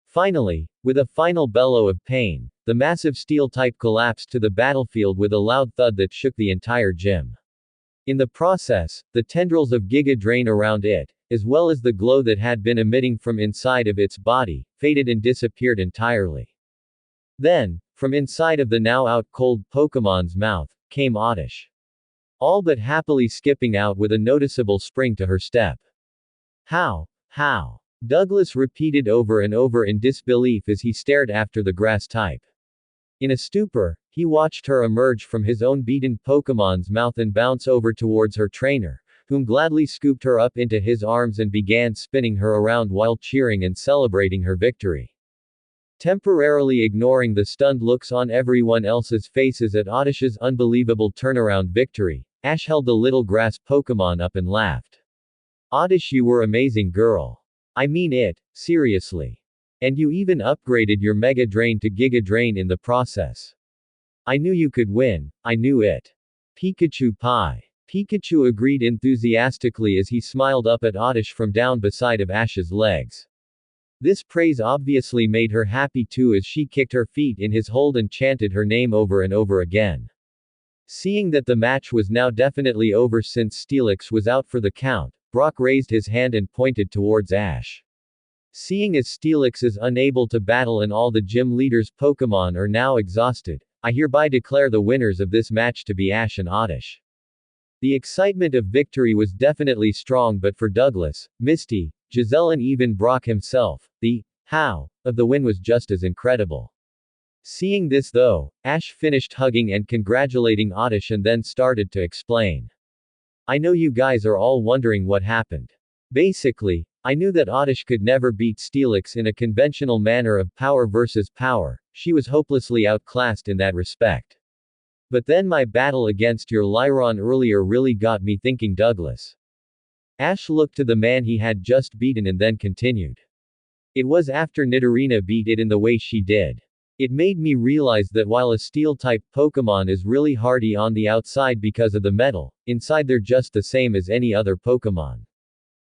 [SPEAKER 1] Finally, with a final bellow of pain, the massive steel type collapsed to the battlefield with a loud thud that shook the entire gym. In the process, the tendrils of Giga Drain around it, as well as the glow that had been emitting from inside of its body, faded and disappeared entirely. Then, from inside of the now out cold Pokémon's mouth, came Oddish. All but happily skipping out with a noticeable spring to her step. How? Douglas repeated over and over in disbelief as he stared after the grass type. In a stupor, he watched her emerge from his own beaten Pokémon's mouth and bounce over towards her trainer, whom gladly scooped her up into his arms and began spinning her around while cheering and celebrating her victory. Temporarily ignoring the stunned looks on everyone else's faces at Oddish's unbelievable turnaround victory, Ash held the little grass Pokémon up and laughed. Oddish, you were amazing, girl. I mean it, seriously. And you even upgraded your Mega Drain to Giga Drain in the process. I knew you could win, I knew it. Pikachu pie. Pikachu agreed enthusiastically as he smiled up at Oddish from down beside of Ash's legs. This praise obviously made her happy too as she kicked her feet in his hold and chanted her name over and over again. Seeing that the match was now definitely over since Steelix was out for the count, Brock raised his hand and pointed towards Ash. Seeing as Steelix is unable to battle and all the gym leader's Pokémon are now exhausted, I hereby declare the winners of this match to be Ash and Oddish. The excitement of victory was definitely strong, but for Douglas, Misty, Giselle and even Brock himself, the how of the win was just as incredible. Seeing this though, Ash finished hugging and congratulating Oddish and then started to explain. I know you guys are all wondering what happened. Basically, I knew that Oddish could never beat Steelix in a conventional manner of power versus power, she was hopelessly outclassed in that respect. But then my battle against your Lyron earlier really got me thinking, Douglas. Ash looked to the man he had just beaten and then continued. It was after Nidorina beat it in the way she did. It made me realize that while a steel-type Pokémon is really hardy on the outside because of the metal, inside they're just the same as any other Pokémon.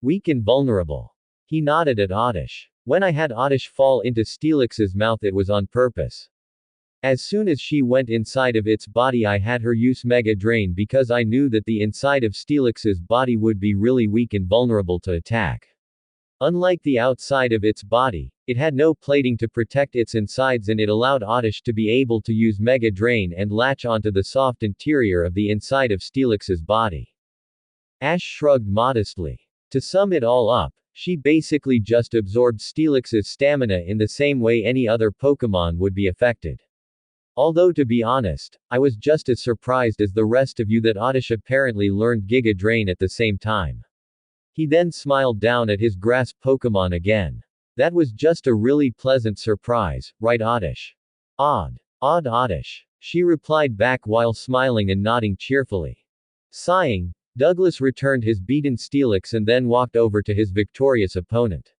[SPEAKER 1] Weak and vulnerable. He nodded at Oddish. When I had Oddish fall into Steelix's mouth, it was on purpose. As soon as she went inside of its body, I had her use Mega Drain because I knew that the inside of Steelix's body would be really weak and vulnerable to attack. Unlike the outside of its body, it had no plating to protect its insides, and it allowed Oddish to be able to use Mega Drain and latch onto the soft interior of the inside of Steelix's body. Ash shrugged modestly. To sum it all up, she basically just absorbed Steelix's stamina in the same way any other Pokémon would be affected. Although to be honest, I was just as surprised as the rest of you that Oddish apparently learned Giga Drain at the same time. He then smiled down at his grass Pokémon again. That was just a really pleasant surprise, right Oddish? Odd Oddish. She replied back while smiling and nodding cheerfully. Sighing, Douglas returned his beaten Steelix and then walked over to his victorious opponent.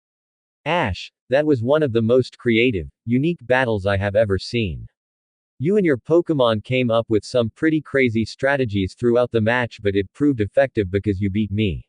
[SPEAKER 1] Ash, that was one of the most creative, unique battles I have ever seen. You and your Pokémon came up with some pretty crazy strategies throughout the match, but it proved effective because you beat me.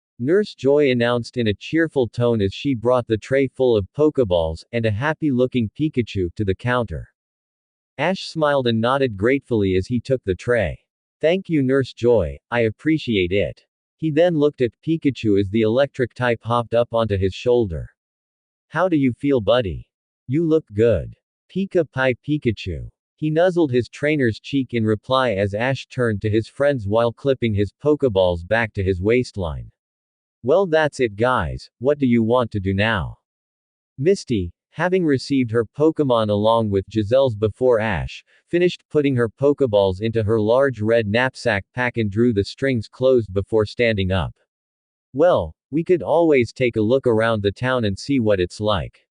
[SPEAKER 1] Nurse Joy announced in a cheerful tone as she brought the tray full of Pokeballs, and a happy-looking Pikachu, to the counter. Ash smiled and nodded gratefully as he took the tray. Thank you Nurse Joy, I appreciate it. He then looked at Pikachu as the electric type hopped up onto his shoulder. How do you feel buddy? You look good. Pika Pi Pikachu. He nuzzled his trainer's cheek in reply as Ash turned to his friends while clipping his Pokeballs back to his waistline. Well that's it guys, what do you want to do now? Misty, having received her Pokemon along with Giselle's before Ash, finished putting her Pokeballs into her large red knapsack pack and drew the strings closed before standing up. Well, we could always take a look around the town and see what it's like.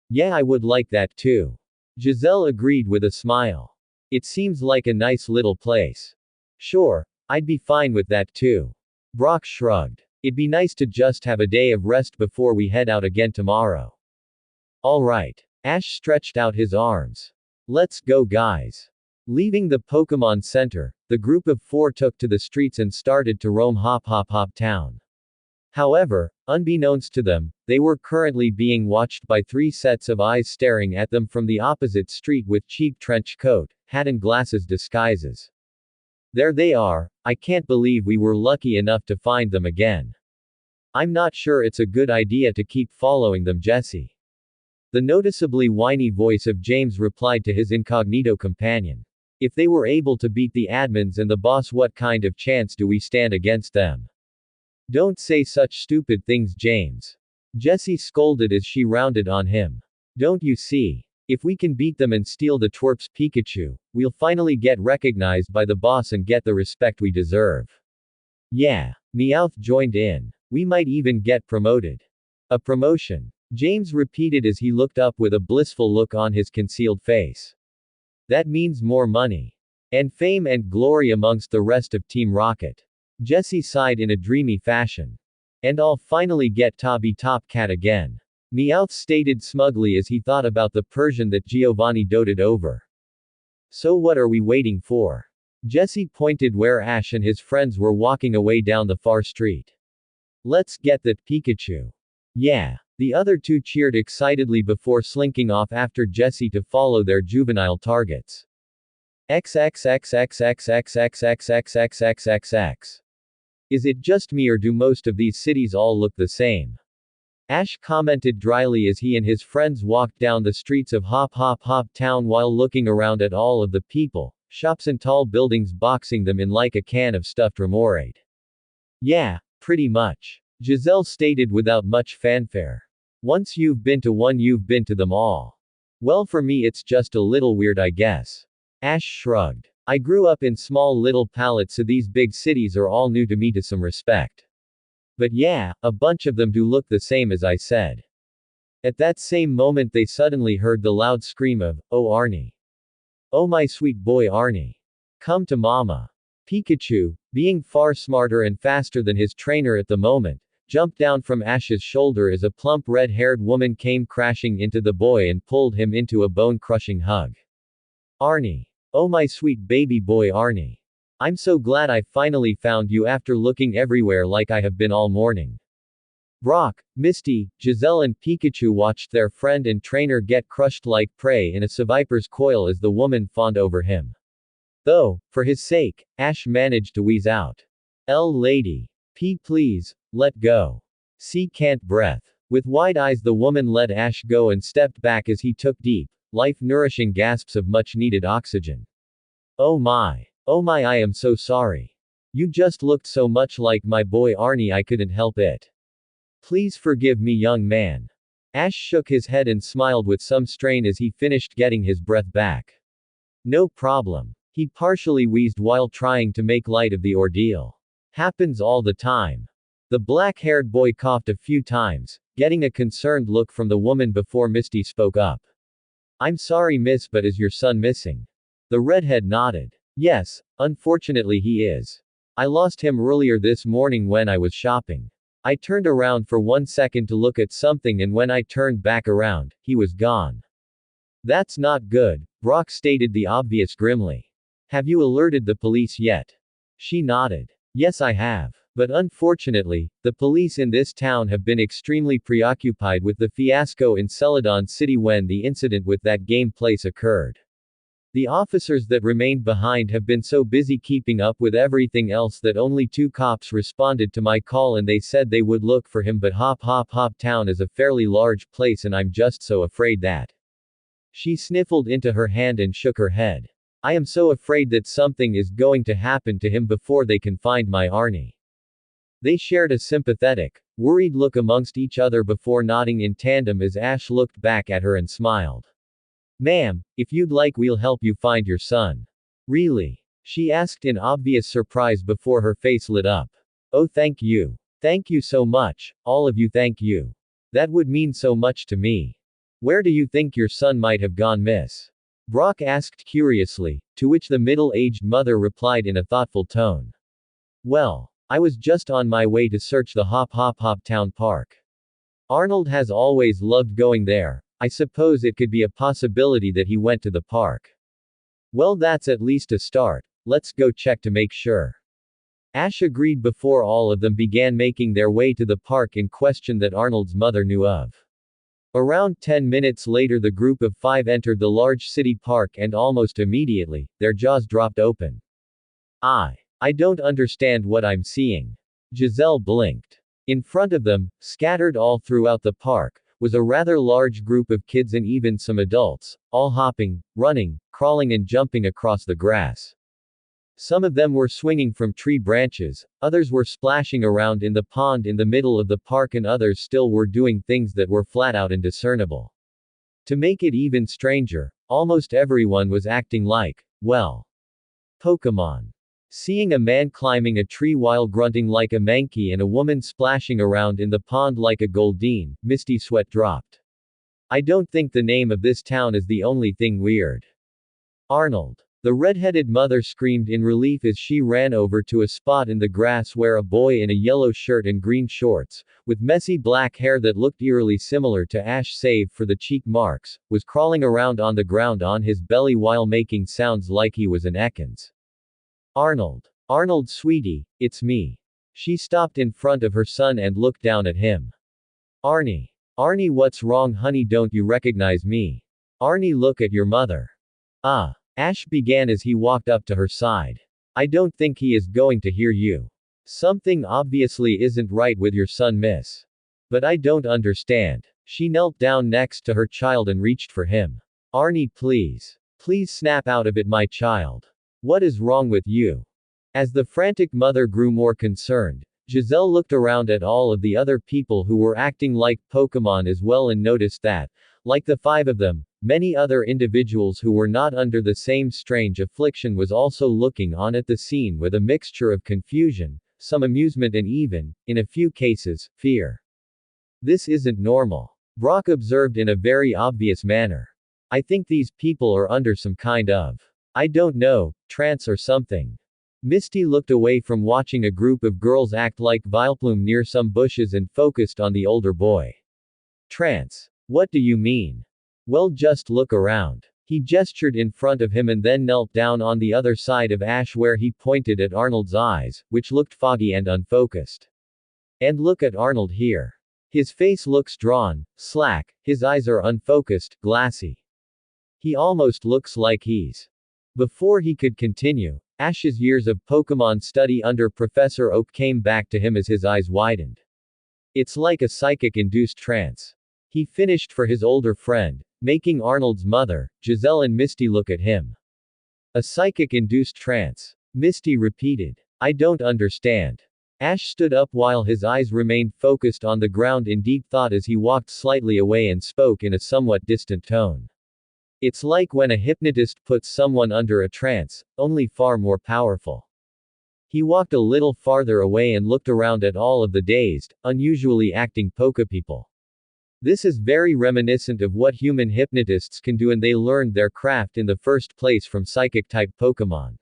[SPEAKER 1] Yeah I would like that too. Giselle agreed with a smile. It seems like a nice little place. Sure, I'd be fine with that too. Brock shrugged. It'd be nice to just have a day of rest before we head out again tomorrow. Alright. Ash stretched out his arms. Let's go guys. Leaving the Pokemon Center, the group of 4 took to the streets and started to roam Hop Town. However, unbeknownst to them, they were currently being watched by 3 sets of eyes staring at them from the opposite street with cheap trench coat, hat and glasses disguises. There they are, I can't believe we were lucky enough to find them again. I'm not sure it's a good idea to keep following them Jesse. The noticeably whiny voice of James replied to his incognito companion. If they were able to beat the admins and the boss, what kind of chance do we stand against them? Don't say such stupid things James. Jessie scolded as she rounded on him. Don't you see? If we can beat them and steal the twerp's Pikachu, we'll finally get recognized by the boss and get the respect we deserve. Yeah. Meowth joined in. We might even get promoted. A promotion. James repeated as he looked up with a blissful look on his concealed face. That means more money. And fame and glory amongst the rest of Team Rocket. Jessie sighed in a dreamy fashion. And I'll finally get Tabby Top Cat again. Meowth stated smugly as he thought about the Persian that Giovanni doted over. So what are we waiting for? Jessie pointed where Ash and his friends were walking away down the far street. Let's get that Pikachu. Yeah. The other 2 cheered excitedly before slinking off after Jessie to follow their juvenile targets. XXXXXXXXXXXXXXX. Is it just me or do most of these cities all look the same? Ash commented dryly as he and his friends walked down the streets of Hop Town while looking around at all of the people, shops and tall buildings boxing them in like a can of stuffed remoraid. Yeah, pretty much. Giselle stated without much fanfare. Once you've been to one you've been to them all. Well for me it's just a little weird I guess. Ash shrugged. I grew up in small little pallets, so these big cities are all new to me to some respect. But yeah, a bunch of them do look the same as I said. At that same moment they suddenly heard the loud scream of, "Oh Arnie. Oh my sweet boy Arnie. Come to mama." Pikachu, being far smarter and faster than his trainer at the moment, jumped down from Ash's shoulder as a plump red-haired woman came crashing into the boy and pulled him into a bone-crushing hug. "Arnie. Oh my sweet baby boy Arnie. I'm so glad I finally found you after looking everywhere like I have been all morning." Brock, Misty, Giselle and Pikachu watched their friend and trainer get crushed like prey in a Seviper's coil as the woman fawned over him. Though, for his sake, Ash managed to wheeze out, "L lady. P please, let go. C can't breath." With wide eyes the woman let Ash go and stepped back as he took deep, life-nourishing gasps of much-needed oxygen. Oh my, I am so sorry. You just looked so much like my boy Arnie I couldn't help it. Please forgive me young man." Ash shook his head and smiled with some strain as he finished getting his breath back. "No problem." He partially wheezed while trying to make light of the ordeal. "Happens all the time." The black-haired boy coughed a few times, getting a concerned look from the woman before Misty spoke up. "I'm sorry miss, but is your son missing?" The redhead nodded. "Yes, unfortunately he is. I lost him earlier this morning when I was shopping. I turned around for 1 second to look at something and when I turned back around, he was gone." "That's not good," Brock stated the obvious grimly. "Have you alerted the police yet?" She nodded. "Yes I have. But unfortunately, the police in this town have been extremely preoccupied with the fiasco in Celadon City when the incident with that game place occurred. The officers that remained behind have been so busy keeping up with everything else that only 2 cops responded to my call and they said they would look for him, but hop town is a fairly large place and I'm just so afraid that." She sniffled into her hand and shook her head. "I am so afraid that something is going to happen to him before they can find my Arnie." They shared a sympathetic, worried look amongst each other before nodding in tandem as Ash looked back at her and smiled. "Ma'am, if you'd like we'll help you find your son." "Really?" she asked in obvious surprise before her face lit up. "Oh thank you. Thank you so much, all of you, thank you. That would mean so much to me. Where do you think your son might have gone miss?" Brock asked curiously, to which the middle-aged mother replied in a thoughtful tone. "Well, I was just on my way to search the Hop Town Park. Arnold has always loved going there. I suppose it could be a possibility that he went to the park." "Well that's at least a start. Let's go check to make sure." Ash agreed before all of them began making their way to the park in question that Arnold's mother knew of. Around 10 minutes later the group of 5 entered the large city park and almost immediately, their jaws dropped open. I don't understand what I'm seeing." Giselle blinked. In front of them, scattered all throughout the park, was a rather large group of kids and even some adults, all hopping, running, crawling and jumping across the grass. Some of them were swinging from tree branches, others were splashing around in the pond in the middle of the park and others still were doing things that were flat out indiscernible. To make it even stranger, almost everyone was acting like, well, Pokémon. Seeing a man climbing a tree while grunting like a Mankey and a woman splashing around in the pond like a Goldeen, Misty sweat dropped. "I don't think the name of this town is the only thing weird." "Arnold." The red-headed mother screamed in relief as she ran over to a spot in the grass where a boy in a yellow shirt and green shorts, with messy black hair that looked eerily similar to Ash save for the cheek marks, was crawling around on the ground on his belly while making sounds like he was an Ekans. "Arnold. Arnold sweetie, it's me." She stopped in front of her son and looked down at him. "Arnie. Arnie, what's wrong honey, don't you recognize me? Arnie, look at your mother." Ash began as he walked up to her side. "I don't think he is going to hear you. Something obviously isn't right with your son miss. But I don't understand." She knelt down next to her child and reached for him. "Arnie please. Please snap out of it my child. What is wrong with you?" As the frantic mother grew more concerned, Giselle looked around at all of the other people who were acting like Pokémon as well and noticed that, like the 5 of them, Many other individuals who were not under the same strange affliction was also looking on at the scene with a mixture of confusion, some amusement and even, in a few cases, fear. This isn't normal. Brock observed in a very obvious manner. I think these people are under some kind of, I don't know, trance or something. Misty looked away from watching a group of girls act like Vileplume near some bushes and focused on the older boy. Trance. What do you mean? Well, just look around. He gestured in front of him and then knelt down on the other side of Ash where he pointed at Arnold's eyes, which looked foggy and unfocused. And look at Arnold here. His face looks drawn, slack, his eyes are unfocused, glassy. He almost looks like he's. Before he could continue, Ash's years of Pokémon study under Professor Oak came back to him as his eyes widened. It's like a psychic-induced trance. He finished for his older friend, making Arnold's mother, Giselle and Misty look at him. A psychic-induced trance. Misty repeated. I don't understand. Ash stood up while his eyes remained focused on the ground in deep thought as he walked slightly away and spoke in a somewhat distant tone. It's like when a hypnotist puts someone under a trance, only far more powerful. He walked a little farther away and looked around at all of the dazed, unusually acting Pokepeople. This is very reminiscent of what human hypnotists can do, and they learned their craft in the first place from psychic-type Pokémon.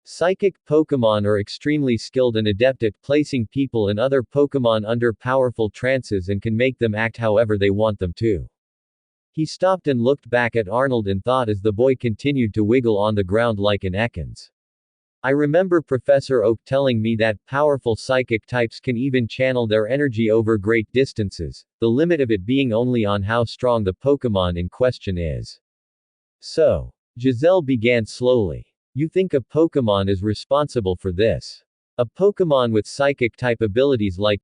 [SPEAKER 1] Psychic Pokémon are extremely skilled and adept at placing people and other Pokémon under powerful trances and can make them act however they want them to. He stopped and looked back at Arnold in thought as the boy continued to wiggle on the ground like an Ekans. I remember Professor Oak telling me that powerful psychic types can even channel their energy over great distances, the limit of it being only on how strong the Pokémon in question is. So, Giselle began slowly. You think a Pokémon is responsible for this? A Pokémon with psychic type abilities like